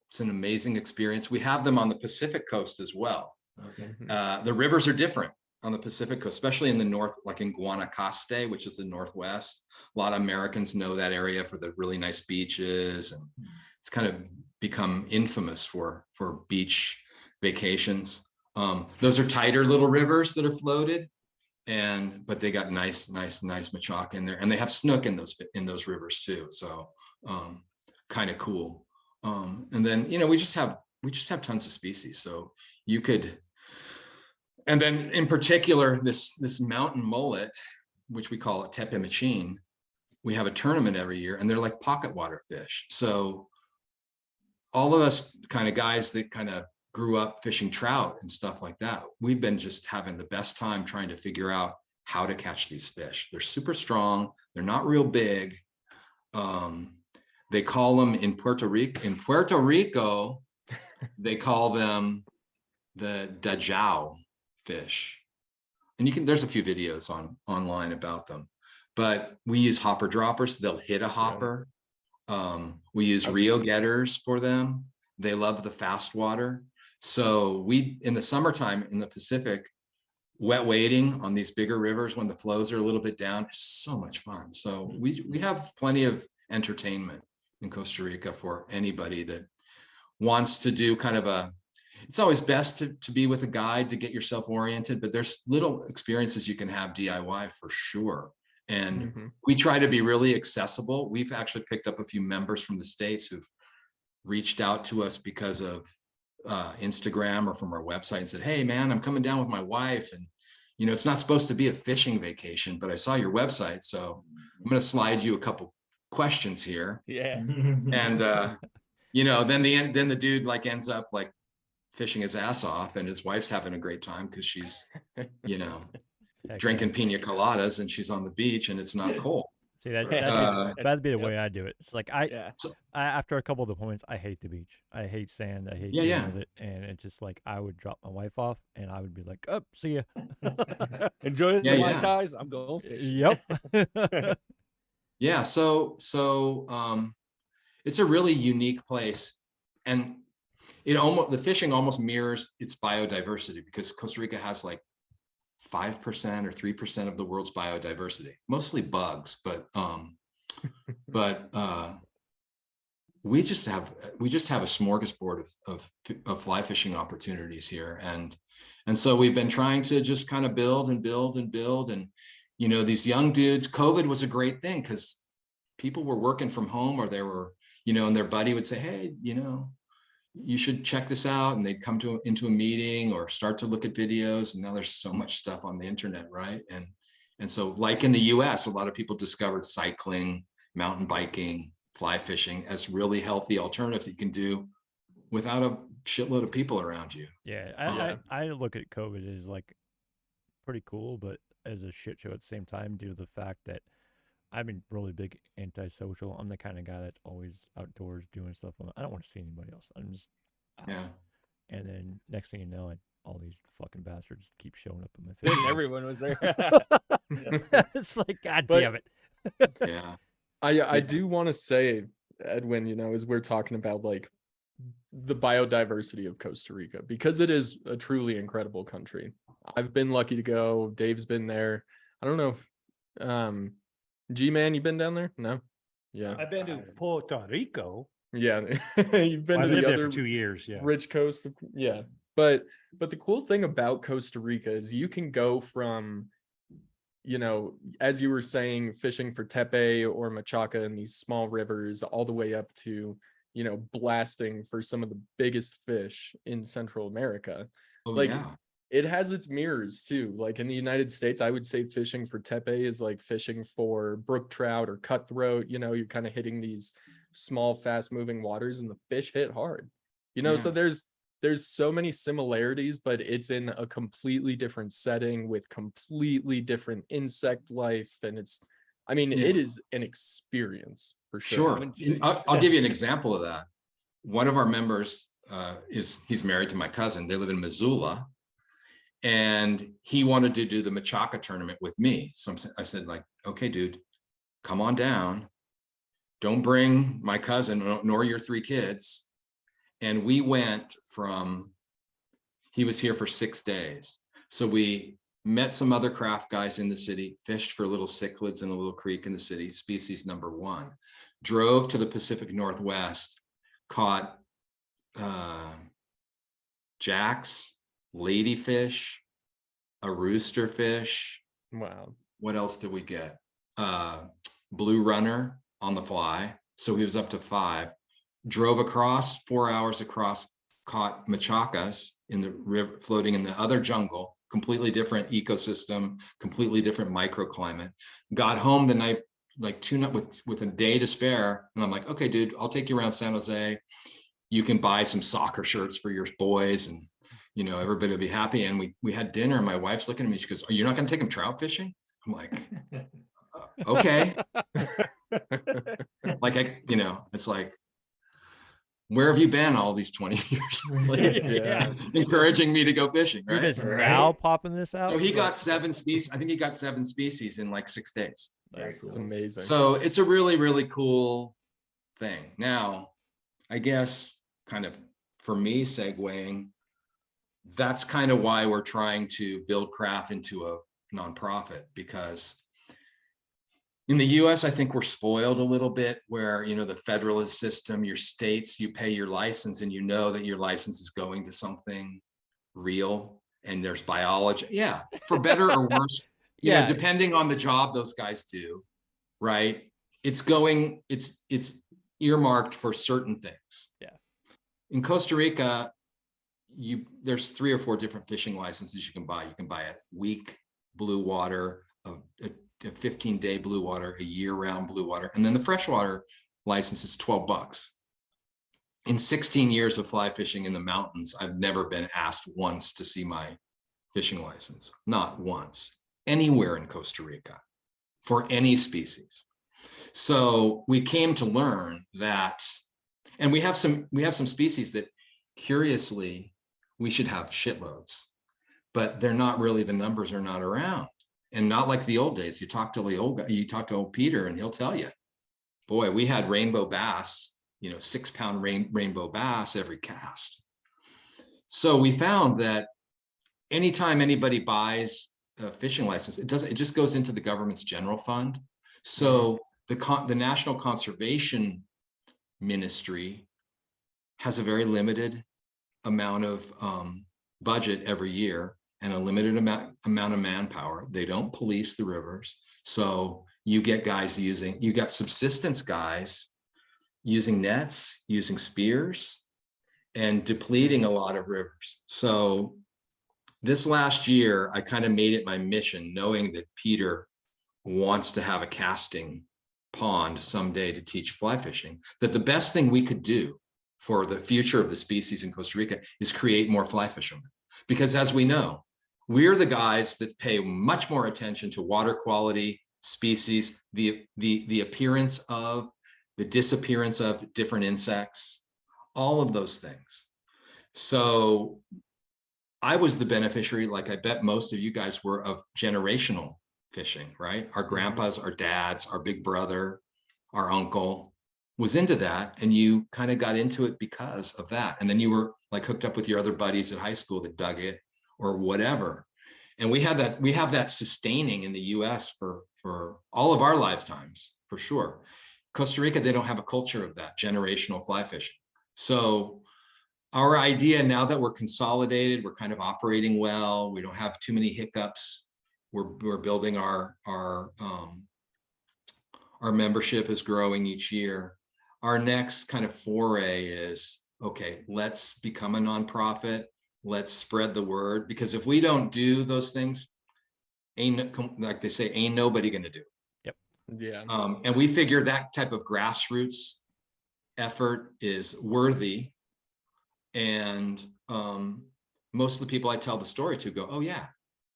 S1: It's an amazing experience. We have them on the Pacific coast as well.
S4: Okay.
S1: The rivers are different on the Pacific coast, especially in the north, like in Guanacaste, which is the northwest. A lot of Americans know that area for the really nice beaches, and it's kind of become infamous for beach vacations. Those are tighter little rivers that are floated, but they got nice machaca in there, and they have snook in those rivers too. So kind of cool. And then we just have tons of species. So you could. And then in particular, this mountain mullet, which we call it tepe machine, we have a tournament every year, and they're like pocket water fish. So all of us kind of guys that kind of grew up fishing trout and stuff like that, we've been just having the best time trying to figure out how to catch these fish. They're super strong. They're not real big. They call them in Puerto Rico, they call them the dajao fish. And there's a few videos online about them, but we use hopper droppers. They'll hit a hopper. We use Rio getters for them. They love the fast water. So in the summertime in the Pacific, wet wading on these bigger rivers when the flows are a little bit down. It's so much fun. So we have plenty of entertainment in Costa Rica for anybody that wants to do kind of a, it's always best to be with a guide to get yourself oriented, but there's little experiences you can have DIY for sure. And we try to be really accessible. We've actually picked up a few members from the States who've reached out to us because of Instagram or from our website and said, hey man, I'm coming down with my wife, and you know, it's not supposed to be a fishing vacation, but I saw your website, so I'm going to slide you a couple questions here.
S6: Yeah.
S1: And you know, then the dude like ends up like fishing his ass off, and his wife's having a great time because she's, you know, drinking pina coladas and she's on the beach and it's not cold.
S2: See, that'd be the way I do it. It's like I after a couple of deployments, I hate the beach. I hate sand. I hate dealing with it. And it's just like I would drop my wife off and I would be like, oh, see ya.
S6: Enjoy the Mai Tais. I'm going fishing.
S2: Yep.
S1: Yeah. So it's a really unique place, and the fishing almost mirrors its biodiversity, because Costa Rica has like 5% or 3% of the world's biodiversity, mostly bugs, but we just have a smorgasbord of fly fishing opportunities here, and so we've been trying to just kind of build, and you know, these young dudes, COVID was a great thing because people were working from home, or they were, you know, and their buddy would say, hey, you know, you should check this out, and they'd come into a meeting or start to look at videos, and now there's so much stuff on the internet, right? And so like in the US, a lot of people discovered cycling, mountain biking, fly fishing as really healthy alternatives that you can do without a shitload of people around you.
S2: Yeah, I look at COVID as like pretty cool, but as a shit show at the same time, due to the fact that I've been really big antisocial. I'm the kind of guy that's always outdoors doing stuff. I don't want to see anybody else. I'm just And then next thing you know, all these fucking bastards keep showing up in my face.
S6: Everyone was there.
S2: It's like, God damn it.
S1: Yeah.
S3: I do want to say, Edwin, you know, as we're talking about like the biodiversity of Costa Rica, because it is a truly incredible country. I've been lucky to go. Dave's been there. I don't know if G-Man, you been down there? No? Yeah.
S5: I've been to Puerto Rico.
S3: Yeah. You've been
S5: I
S3: to
S5: lived
S3: the
S5: there
S3: other
S5: for 2 years. Yeah.
S3: rich coast. Yeah. But the cool thing about Costa Rica is you can go from, you know, as you were saying, fishing for tepe or machaca in these small rivers, all the way up to, you know, blasting for some of the biggest fish in Central America.
S1: Oh,
S3: like,
S1: yeah.
S3: it has its mirrors too. Like in the United States, I would say fishing for tepe is like fishing for brook trout or cutthroat. You know, you're kind of hitting these small, fast moving waters, and the fish hit hard. You know, so there's so many similarities, but it's in a completely different setting with completely different insect life. And it's, I mean, it is an experience for sure.
S1: Sure. I'll give you an example of that. One of our members he's married to my cousin. They live in Missoula. And he wanted to do the machaca tournament with me. So I said, like, okay, dude, come on down. Don't bring my cousin nor your 3 kids. And we went he was here for 6 days. So we met some other craft guys in the city, fished for little cichlids in a little creek in the city, species number 1, drove to the Pacific Northwest, caught jacks, ladyfish, a roosterfish.
S3: Wow.
S1: What else did we get? Blue runner on the fly. So he was up to 5. Drove across 4 hours across, caught machacas in the river, floating in the other jungle, completely different ecosystem, completely different microclimate. Got home the night, like with a day to spare. And I'm like, okay, dude, I'll take you around San Jose. You can buy some soccer shirts for your boys, and you know, everybody will be happy. And we had dinner, and my wife's looking at me. She goes, "Are you not going to take them trout fishing?" I'm like, okay. Like, you know, it's like, where have you been all these 20 years? Encouraging me to go fishing, right?
S2: You're just now popping this out?
S1: So he got 7 species. I think he got 7 species in like 6 days.
S3: It's amazing.
S1: So it's a really, really cool thing. Now, I guess kind of for me segueing, that's kind of why we're trying to build CRAFF into a nonprofit, because in the US, I think we're spoiled a little bit where, you know, the federalist system, your states, you pay your license and you know that your license is going to something real, and there's biology. Yeah, for better or worse, you know,
S2: Yeah.
S1: depending on the job those guys do, right? It's going, it's earmarked for certain things.
S2: Yeah.
S1: In Costa Rica, there's 3 or 4 different fishing licenses you can buy. You can buy a week blue water, a 15-day blue water, a year-round blue water, and then the freshwater license is $12. In 16 years of fly fishing in the mountains, I've never been asked once to see my fishing license, not once, anywhere in Costa Rica for any species. So we came to learn that, and we have some species that curiously we should have shitloads, but they're not really, the numbers are not around. And not like the old days. You talk to the old guy, you talk to old Peter and he'll tell you, boy, we had rainbow bass, you know, 6-pound rainbow bass every cast. So we found that anytime anybody buys a fishing license, it just goes into the government's general fund. So the National Conservation Ministry has a very limited amount of budget every year and a limited amount of manpower. They don't police the rivers. So you get guys you got subsistence guys using nets, using spears, and depleting a lot of rivers. So this last year, I kind of made it my mission, knowing that Peter wants to have a casting pond someday to teach fly fishing, that the best thing we could do for the future of the species in Costa Rica is create more fly fishermen. Because as we know, we're the guys that pay much more attention to water quality, species, the appearance of, the disappearance of different insects, all of those things. So I was the beneficiary, like I bet most of you guys were, of generational fishing, right? Our grandpas, our dads, our big brother, our uncle was into that, and you kind of got into it because of that. And then you were like hooked up with your other buddies at high school that dug it or whatever. And we have that sustaining in the US for all of our lifetimes, for sure. Costa Rica, they don't have a culture of that generational fly fishing. So our idea, now that we're consolidated, we're kind of operating well, we don't have too many hiccups, we're building our membership is growing each year. Our next kind of foray is, okay, let's become a nonprofit. Let's spread the word, because if we don't do those things, like they say, ain't nobody gonna do it.
S3: Yeah.
S1: And we figure that type of grassroots effort is worthy. And most of the people I tell the story to go, oh yeah,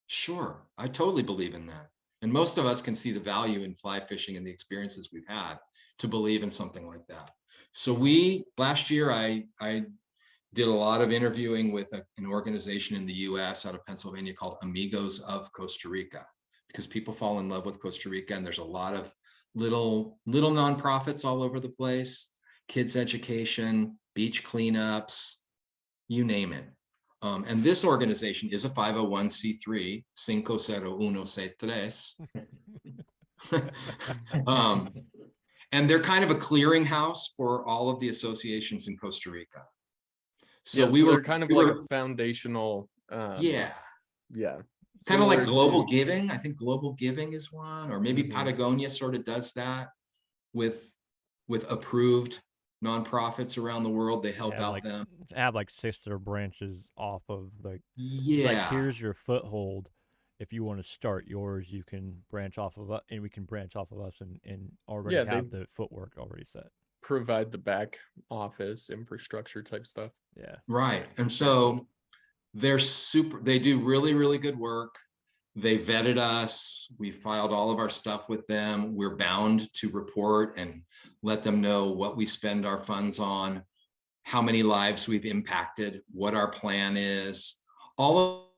S1: sure, I totally believe in that. And most of us can see the value in fly fishing and the experiences we've had to believe in something like that. So last year, I did a lot of interviewing with an organization in the US out of Pennsylvania called Amigos of Costa Rica, because people fall in love with Costa Rica, and there's a lot of little nonprofits all over the place, kids education, beach cleanups, you name it. And this organization is a 501c3, 501c3. And they're kind of a clearinghouse for all of the associations in Costa Rica. So
S3: So they're kind of like a foundational.
S1: Yeah.
S3: Yeah.
S1: Kind of like
S3: Similar
S1: Global
S3: to-
S1: Giving. I think Global Giving is one, or maybe Patagonia sort of does that with approved nonprofits around the world. They help out them.
S2: Have like sister branches off of like, it's
S1: Yeah.
S2: like, here's your foothold. If you want to start yours, you can branch off of us, and we can branch off of us and already
S3: Yeah,
S2: have the footwork already set.
S3: provide the back office infrastructure type stuff.
S2: Yeah.
S1: Right. And so they do really, really good work. They vetted us. We filed all of our stuff with them. We're bound to report and let them know what we spend our funds on, how many lives we've impacted, what our plan is, all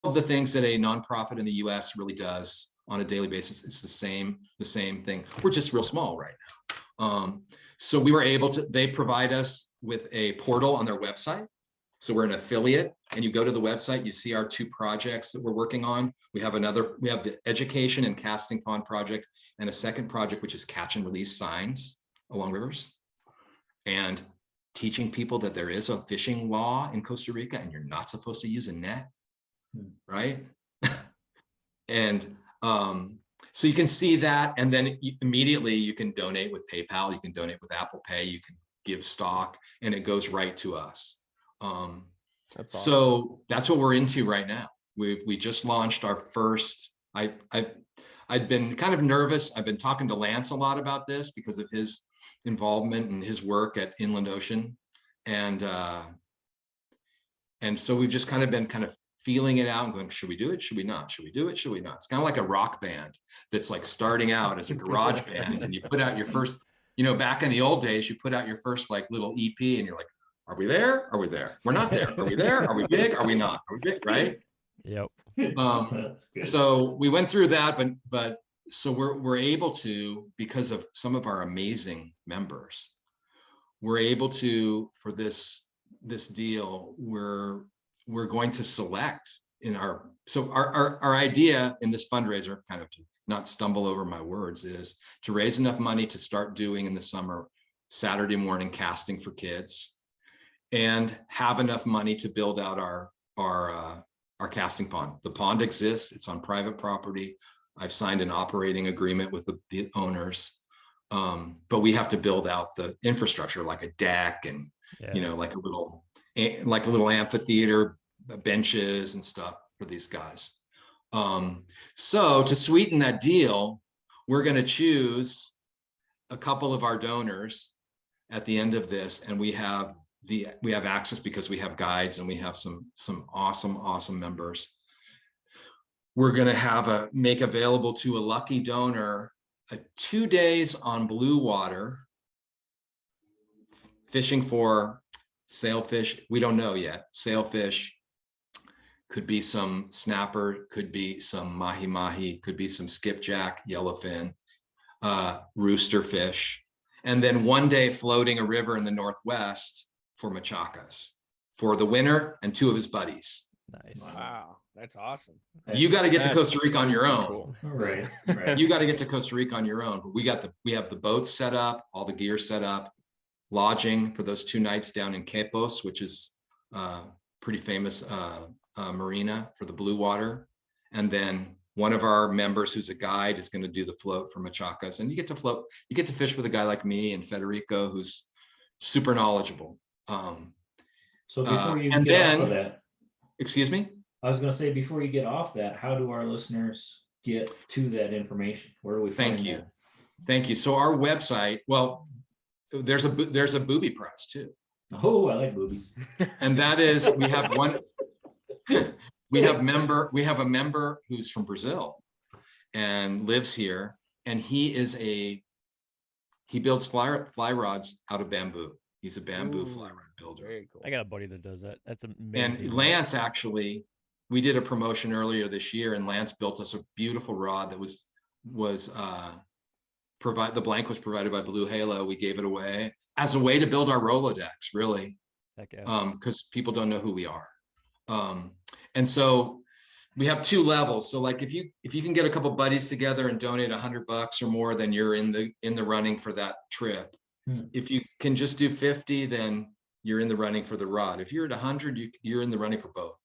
S1: of the things that a nonprofit in the US really does on a daily basis. It's the same thing. We're just real small right So we were able to, they provide us with a portal on their website. So we're an affiliate, and you go to the website, you see our 2 projects that we're working on. We have the education and casting pond project, and a second project, which is catch and release signs along rivers, and teaching people that there is a fishing law in Costa Rica and you're not supposed to use a net, right? And so you can see that, and then immediately you can donate with PayPal, you can donate with Apple Pay, you can give stock, and it goes right to us.
S3: That's
S1: So
S3: awesome.
S1: that's what we're into right now. We just launched our first. I've been kind of nervous. I've been talking to Lance a lot about this because of his involvement and his work at Inland Ocean, and so we've just kind of been feeling it out and going, should we do it? Should we not? Should we do it? Should we not? It's kind of like a rock band that's like starting out as a garage band, and you put out your first, back in the old days, you put out your first like little EP, and you're like, are we there? Are we there? We're not there. Are we there? Are we big? Are we not? Are we big? Right?
S2: Yep.
S4: That's good.
S1: So we went through that, but so we're able to, because of some of our amazing members, we're able to, for this deal, we're going to select in our, so our idea in this fundraiser, kind of to not stumble over my words, is to raise enough money to start doing in the summer Saturday morning casting for kids, and have enough money to build out our casting pond. The pond exists, it's on private property. I've signed an operating agreement with the owners, but we have to build out the infrastructure, like a deck and like a little amphitheater, benches and stuff for these guys. So to sweeten that deal, we're going to choose a couple of our donors at the end of this, and we have access because we have guides and we have some awesome members. We're going to make available to a lucky donor 2 days on blue water fishing for sailfish. We don't know yet. Sailfish, could be some snapper, could be some mahi-mahi, could be some skipjack, yellowfin, rooster fish, and then 1 day floating a river in the Northwest for machacas for the winner and 2 of his buddies.
S2: Nice.
S6: Wow, that's awesome.
S1: You got to get to Costa Rica on your own.
S3: Cool.
S4: Right.
S1: You got to get to Costa Rica on your own. But we have the boats set up, all the gear set up, lodging for those 2 nights down in Quepos, which is pretty famous marina for the blue water. And then one of our members who's a guide is going to do the float for machacas, and you get to fish with a guy like me and Federico, who's super knowledgeable.
S4: So before you
S1: and
S4: get off
S1: then-
S4: of that,
S1: Excuse me?
S4: I was going to say, before you get off that, how do our listeners get to that information? Where do we find
S1: Thank you.
S4: that?
S1: Thank you. So our website, well, there's a booby prize too.
S4: Oh, I like boobies.
S1: And that is, we have a member who's from Brazil and lives here. And he builds fly rods out of bamboo. He's a bamboo fly rod builder.
S6: Very cool.
S2: I got a buddy that does that. That's amazing.
S1: And Lance, actually, we did a promotion earlier this year, and Lance built us a beautiful rod that was the blank was provided by Blue Halo. We gave it away as a way to build our Rolodex, really.
S2: Heck yeah.
S1: Because people don't know who we are. And so we have 2 levels. So like if you can get a couple buddies together and donate $100 or more, then you're in the running for that trip. If you can just do 50, then you're in the running for the rod. If you're at 100, you're in the running for both.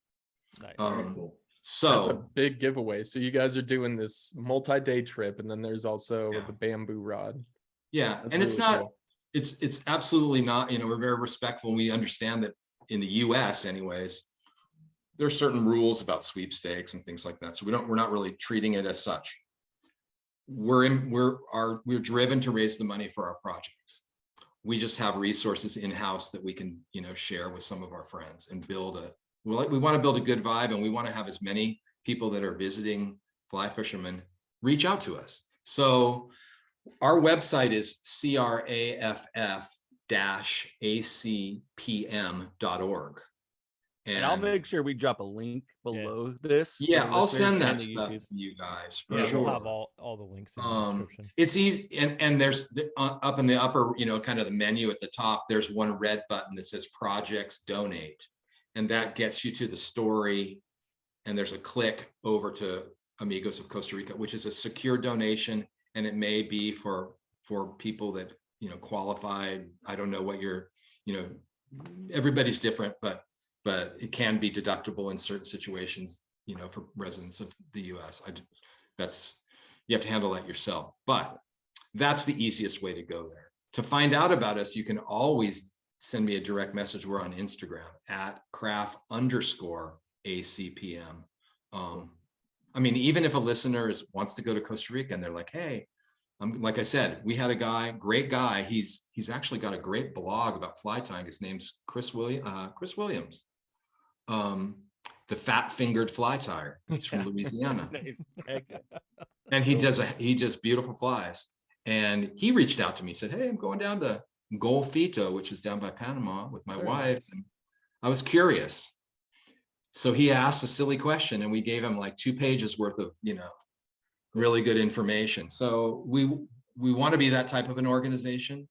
S2: Nice.
S4: Very cool.
S3: That's a
S1: So
S3: big giveaway. So you guys are doing this multi-day trip, and then there's also
S1: Yeah.
S3: the bamboo rod.
S1: yeah,
S3: That's
S1: and it's
S3: really
S1: not,
S3: cool.
S1: it's absolutely not, we're very respectful. We understand that in the US anyways, there's certain rules about sweepstakes and things like that. So we're not really treating it as such. We're driven to raise the money for our projects. We just have resources in-house that we can, share with some of our friends and we want to build a good vibe, and we want to have as many people that are visiting fly fishermen reach out to us. So our website is CRAFF-ACPM.org.
S6: And I'll make sure we drop a link below this. for
S1: Yeah,
S6: the
S1: I'll
S6: listeners
S1: send that
S6: and the
S1: stuff
S6: YouTube.
S1: to you guys for
S2: Yeah,
S1: sure.
S2: we'll have all the links in the description.
S1: It's easy, and there's up in the upper, kind of the menu at the top, there's one red button that says Projects Donate, and that gets you to the story. And there's a click over to Amigos of Costa Rica, which is a secure donation, and it may be for people that qualified. I don't know what everybody's different, but it can be deductible in certain situations, for residents of the U.S. You have to handle that yourself, but that's the easiest way to go there. To find out about us, you can always send me a direct message. We're on Instagram at CRAFF_ACPM. I mean, even if a listener wants to go to Costa Rica and they're like, hey, like I said, we had a great guy. He's actually got a great blog about fly tying. His name's Chris Williams. The Fat Fingered Fly Tyer. He's from Louisiana.
S6: Nice.
S1: And he does beautiful flies. And he reached out to me, said, hey, I'm going down to Golfito, which is down by Panama with my wife. And I was curious. So he asked a silly question and we gave him like 2 pages worth of, really good information. So we want to be that type of an organization,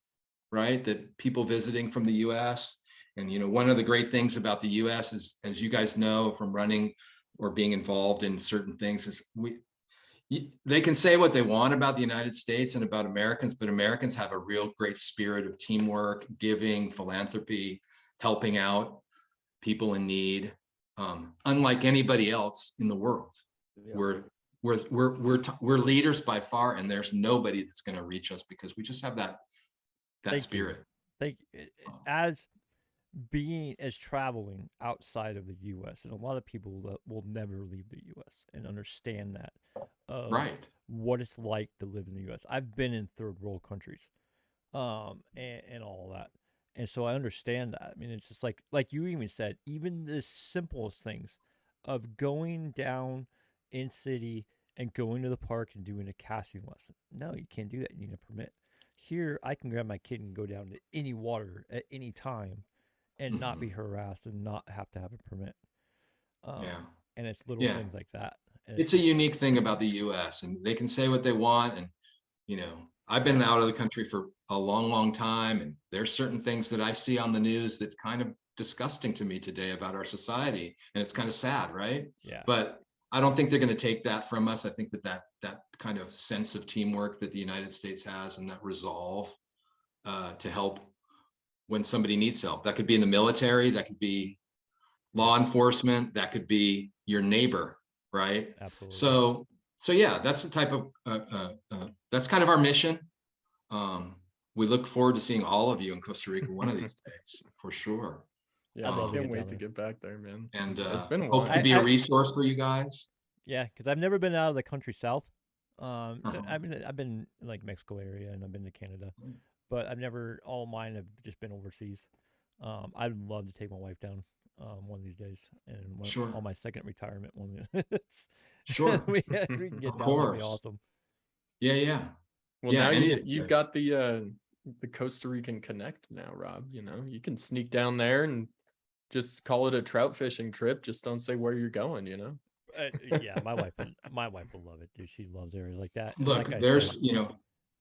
S1: right? That people visiting from the US. And, one of the great things about the US is, as you guys know, from running or being involved in certain things, is they can say what they want about the United States and about Americans, but Americans have a real great spirit of teamwork, giving, philanthropy, helping out people in need, unlike anybody else in the world.
S6: Yeah.
S1: We're leaders by far, and there's nobody that's going to reach us because we just have that spirit.
S2: As traveling outside of the U.S., and a lot of people that will never leave the U.S. and understand that,
S1: right?
S2: What it's like to live in the U.S. I've been in third world countries, and all that, and so I understand that. I mean, it's just like you even said, even the simplest things of going down in city and going to the park and doing a casting lesson. No, you can't do that. You need a permit. Here, I can grab my kid and go down to any water at any time and not be harassed and not have to have a permit. And it's little things like that. And
S1: it's a unique thing about the US, and they can say what they want. And, I've been out of the country for a long, long time. And there's certain things that I see on the news that's kind of disgusting to me today about our society. And it's kind of sad, right?
S2: Yeah.
S1: But I don't think they're going to take that from us. I think that kind of sense of teamwork that the United States has, and that resolve to help when somebody needs help. That could be in the military, that could be law enforcement, that could be your neighbor, right?
S2: Absolutely.
S1: So yeah, that's the type of that's kind of our mission. We look forward to seeing all of you in Costa Rica one of these days, for sure.
S3: Yeah, I can't wait to get back there, man.
S1: And
S3: it's been a
S1: hope
S3: while.
S1: to be a resource for you guys.
S2: Yeah, because I've never been out of the country south. I've been like Mexico area, and I've been to Canada, but I've never. All mine have just been overseas. I'd love to take my wife down one of these days, and on my second retirement one.
S1: Sure,
S2: we can get
S1: of
S2: down.
S1: course.
S2: That'd be awesome.
S1: Yeah.
S3: Well, now you've got the Costa Rican Connect now, Rob. You can sneak down there and just call it a trout fishing trip. Just don't say where you're going.
S2: Yeah, my wife will love it, dude. She loves areas like that. And
S1: Look,
S2: like
S1: there's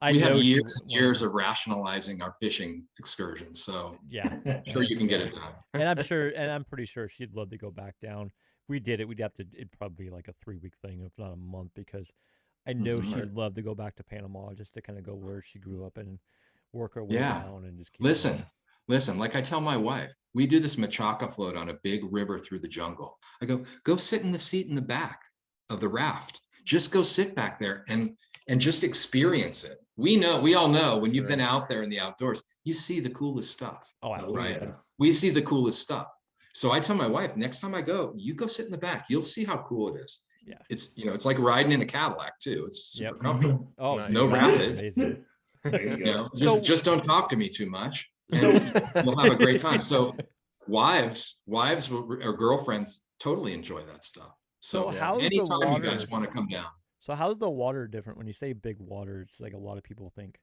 S2: I
S1: we
S2: know
S1: have
S2: she
S1: years and
S2: wanted
S1: years
S2: to.
S1: of rationalizing our fishing excursions, so
S2: Yeah,
S1: I'm sure you can get it done.
S2: And I'm pretty sure she'd love to go back down. We did it. It'd probably be like a 3-week thing, if not a month, because I know she'd love to go back to Panama just to kind of go where she grew up and work her way down and just keep
S1: Listen, like I tell my wife, we do this machaca float on a big river through the jungle. I go sit in the seat in the back of the raft. Just go sit back there and just experience it. We all know when you've been out there in the outdoors, you see the coolest stuff.
S2: Oh, absolutely.
S1: Right? We see the coolest stuff. So I tell my wife, next time I go, you go sit in the back. You'll see how cool it is.
S2: Yeah.
S1: it's like riding in a Cadillac too. It's super comfortable.
S2: Oh,
S3: Nice.
S1: No rapids.
S4: There you go.
S1: Just don't talk to me too much, and we'll have a great time. So wives or girlfriends totally enjoy that stuff. So
S2: how's the
S1: anytime you
S2: water?
S1: guys want to come down.
S2: So how's the water different? When you say big water, it's like a lot of people think,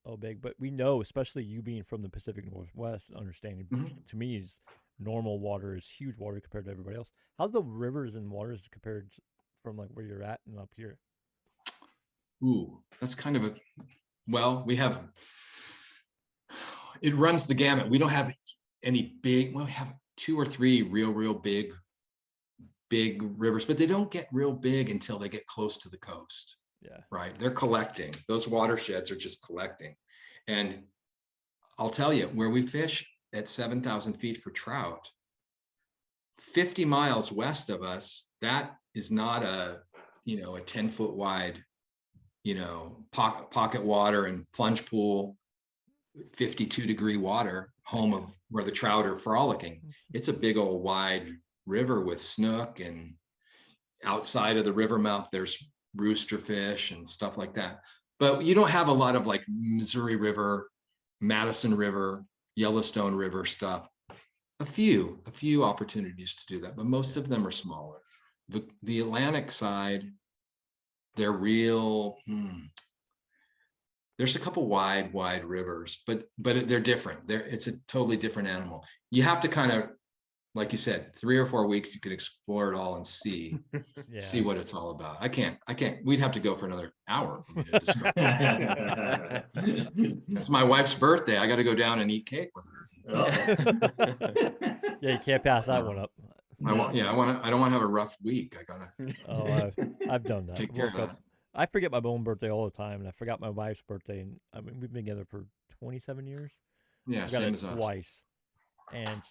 S2: oh, big, but we know, especially you being from the Pacific Northwest, understanding to me is normal water is huge water compared to everybody else. How's the rivers and waters compared from like where you're at and up here?
S1: Ooh, that's kind of well, it runs the gamut. We don't have any big, well, we have 2 or 3 real big rivers, but they don't get real big until they get close to the coast.
S2: Yeah.
S1: Right. They're collecting. Those watersheds are just collecting. And I'll tell you, where we fish at 7,000 feet for trout, 50 miles west of us, that is not a 10-foot wide, pocket water and plunge pool, 52-degree water, home of where the trout are frolicking. It's a big old wide river with snook, and outside of the river mouth, there's rooster fish and stuff like that. But you don't have a lot of like Missouri River, Madison River, Yellowstone River stuff. A few opportunities to do that, but most of them are smaller. The Atlantic side, they're real. There's a couple wide rivers, but they're different. It's a totally different animal. You have to kind of, like you said, 3 or 4 weeks, you could explore it all and see what it's all about. I can't, we'd have to go for another hour for me to describe it. It's my wife's birthday. I got to go down and eat cake with her.
S2: Yeah, you can't pass that one up.
S1: I don't want to have a rough week. I gotta.
S2: Oh, I've done that.
S1: Take care of that.
S2: I forget my own birthday all the time, and I forgot my wife's birthday. And I mean, we've been together for 27 years.
S1: Yeah, same as us.
S2: Twice. And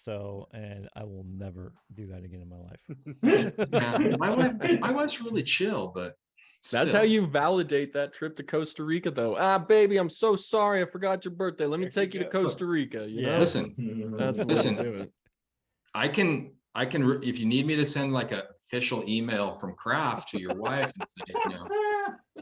S2: I will never do that again in my life.
S1: Yeah, my wife's really chill, but
S3: that's how you validate that trip to Costa Rica, though. Baby, I'm so sorry, I forgot your birthday. Let me take you to Costa Rica. You know?
S1: Listen,
S3: that's the way to do it.
S1: I can, if you need me to send like an official email from CRAFF to your wife and say,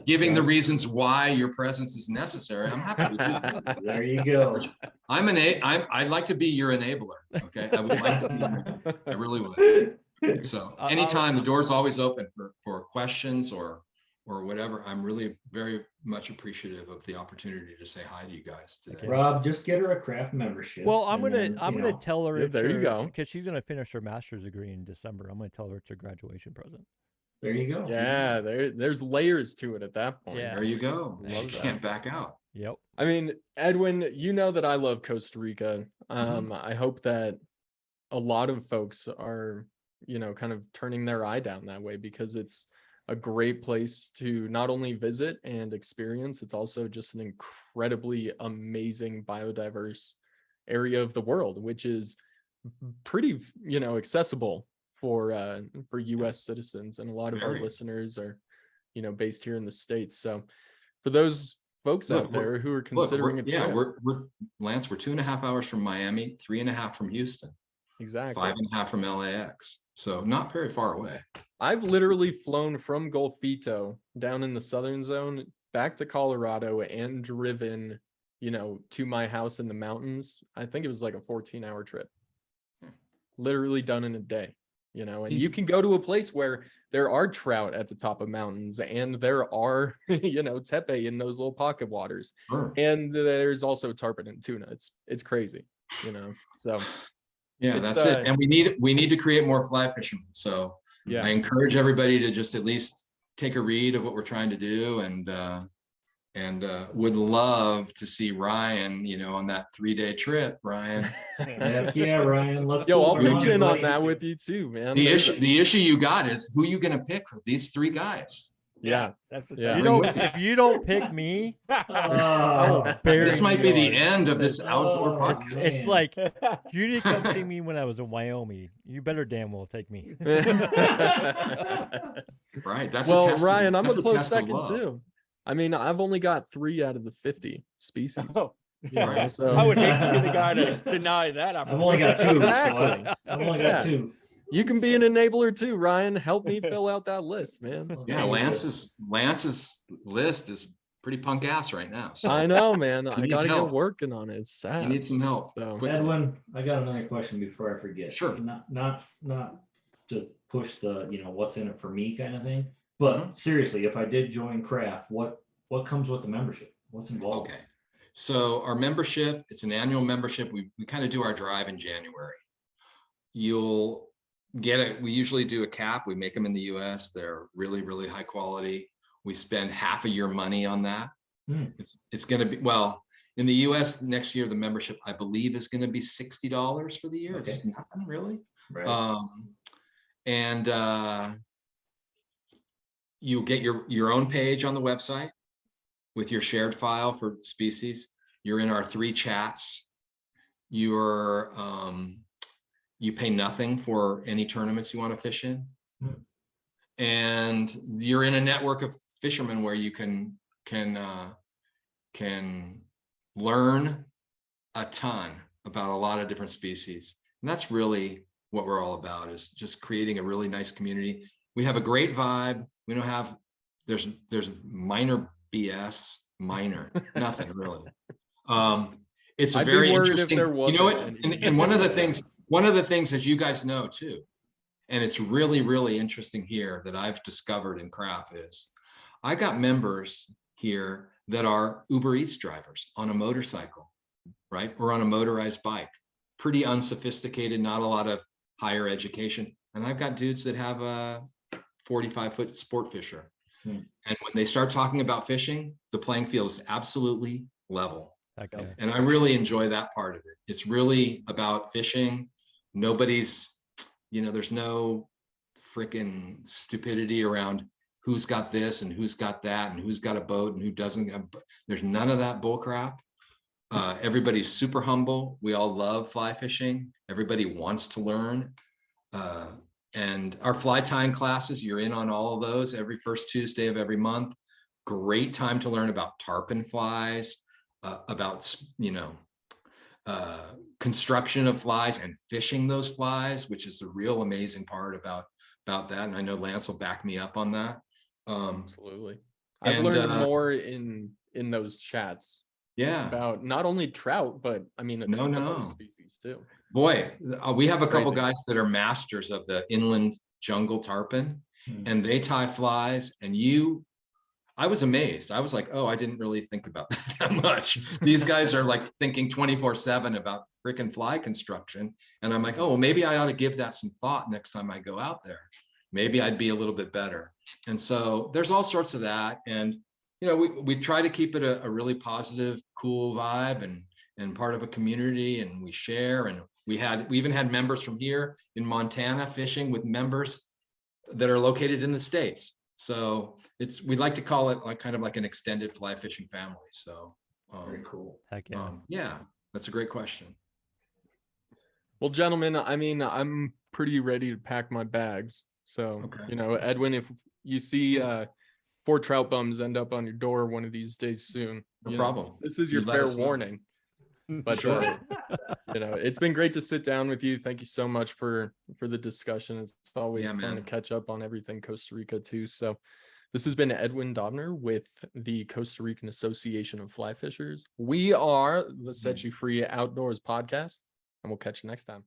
S1: giving the reasons why your presence is necessary, I'm happy to do that.
S4: There you go.
S1: I'd like to be your enabler. Okay, I would like to be. I really would. So anytime, the door's always open for questions or whatever. I'm really very much appreciative of the opportunity to say hi to you guys today.
S4: Rob, just get her a CRAFF membership.
S2: Well, I'm gonna tell her.
S3: There you go.
S2: Because she's gonna finish her master's degree in December. I'm gonna tell her it's her graduation present.
S4: There you go.
S3: Yeah, there's layers to it at that point.
S2: Yeah.
S1: There you go.
S3: Love
S1: You
S3: that.
S1: can't back out.
S2: Yep.
S3: I mean, Edwin, you know that I love Costa Rica. I hope that a lot of folks are, kind of turning their eye down that way, because it's a great place to not only visit and experience, it's also just an incredibly amazing biodiverse area of the world, which is pretty, accessible for US citizens, and a lot of our listeners are, based here in the States. So for those folks out there who are considering a trip,
S1: we're Lance, we're 2.5 hours from Miami, 3.5 from Houston,
S3: exactly
S1: 5.5 from LAX, so not very far away.
S3: I've literally flown from Golfito down in the southern zone back to Colorado and driven, to my house in the mountains. I think it was like a 14-hour trip, literally done in a day. And you can go to a place where there are trout at the top of mountains, and there are, tepe in those little pocket waters.
S1: Sure.
S3: And there's also tarpon and tuna. It's crazy, so.
S1: Yeah, that's it. And we need to create more fly fishermen. So
S3: yeah,
S1: I encourage everybody to just at least take a read of what we're trying to do, and would love to see Ryan, on that 3-day trip, Ryan.
S4: Heck yeah, Ryan. Let's
S3: yo, I'll
S4: put our
S3: pitch
S4: money
S3: in on
S4: money.
S3: that with you too, man.
S1: The issue you got is who you gonna pick for these 3 guys.
S3: Yeah,
S6: That's the
S3: Yeah.
S2: If you don't pick me, I will bury
S1: This might
S2: you
S1: be the
S2: on-
S1: end of this outdoor
S4: Oh,
S1: podcast.
S4: man.
S2: It's like, if you didn't come see me when I was in Wyoming, you better damn well take me.
S1: Right. That's a
S3: well,
S1: test.
S3: Ryan, I'm a
S1: that's
S3: close
S1: test of
S3: second
S1: love.
S3: too. I mean, I've only got 3 out of the 50 species.
S6: Oh,
S1: Right.
S3: So
S6: I would hate to be the guy to deny that.
S4: I've only got 2.
S3: Exactly.
S4: So I've only got 2.
S3: you can be an enabler too, Ryan. Help me fill out that list, man.
S1: Yeah, Lance's list is pretty punk ass right now. So
S3: I know, man. I
S1: needs
S3: gotta
S1: help.
S3: get working on it. It's sad.
S1: you need some help.
S3: So-
S1: quickly.
S4: Edwin, I got another question before I forget.
S1: Sure.
S4: Not to push the, what's in it for me kind of thing. But seriously, if I did join CRAFF, what comes with the membership? What's involved?
S1: Okay. So our membership, it's an annual membership. We kind of do our drive in January. you'll get it. We usually do a cap. We make them in the US. They're really, really high quality. We spend half of your money on that. It's going to be, well, in the US next year, the membership, I believe, is going to be $60 for the year. It's nothing really.
S4: Right.
S1: And you get your own page on the website with your shared file for species. You're in our 3 chats. You're you pay nothing for any tournaments you want to fish in. And you're in a network of fishermen where you can learn a ton about a lot of different species. And that's really what we're all about, is just creating a really nice community. We have a great vibe. We don't have, there's minor BS, nothing really. It's a
S3: I'd be
S1: very
S3: worried if
S1: interesting,
S3: there
S1: you know what?
S3: wasn't any.
S1: And one of the things, as you guys know too, and it's really, really interesting here that I've discovered in CRAFF, is I got members here that are Uber Eats drivers on a motorcycle, right? Or on a motorized bike, pretty unsophisticated, not a lot of higher education. And I've got dudes that have a 45-foot sport fisher. And when they start talking about fishing, the playing field is absolutely level.
S2: Okay.
S1: And I really enjoy that part of it. It's really about fishing. Nobody's, there's no freaking stupidity around who's got this and who's got that and who's got a boat and who doesn't have. There's none of that bull crap. Everybody's super humble. We all love fly fishing. Everybody wants to learn. And our fly tying classes, you're in on all of those every first Tuesday of every month. Great time to learn about tarpon flies, about, construction of flies and fishing those flies, which is the real amazing part about that. And I know Lance will back me up on that.
S3: Absolutely. I've
S1: and,
S3: learned more in those chats
S1: Yeah.
S3: about not only trout, but I mean, a ton of other
S1: No.
S3: species too.
S1: Boy, we have a couple
S3: Crazy.
S1: guys that are masters of the inland jungle tarpon, and they tie flies, and I was amazed. I was like, oh, I didn't really think about that much. These guys are like thinking 24/7 about freaking fly construction. And I'm like, oh, well, maybe I ought to give that some thought next time I go out there. Maybe I'd be a little bit better. And so there's all sorts of that. And, we try to keep it a really positive, cool vibe and part of a community, and we share. And we even had members from here in Montana fishing with members that are located in the States. So we'd like to call it kind of like an extended fly fishing family. So
S4: Very cool.
S2: Heck yeah.
S1: yeah, that's a great question.
S3: Well, gentlemen, I mean, I'm pretty ready to pack my bags. So,
S1: Okay.
S3: Edwin, if you see 4 trout bums end up on your door one of these days soon,
S1: No problem.
S3: this is
S1: You
S3: your
S1: let
S3: fair
S1: us know.
S3: warning. But
S1: Sure.
S3: it's been great to sit down with you. Thank you so much for the discussion. It's always
S1: Yeah,
S3: fun
S1: man.
S3: to catch up on everything Costa Rica too. So this has been Edwin Dobner with the Costa Rican Association of Fly Fishers. We are the Set You Free Outdoors podcast, and we'll catch you next time.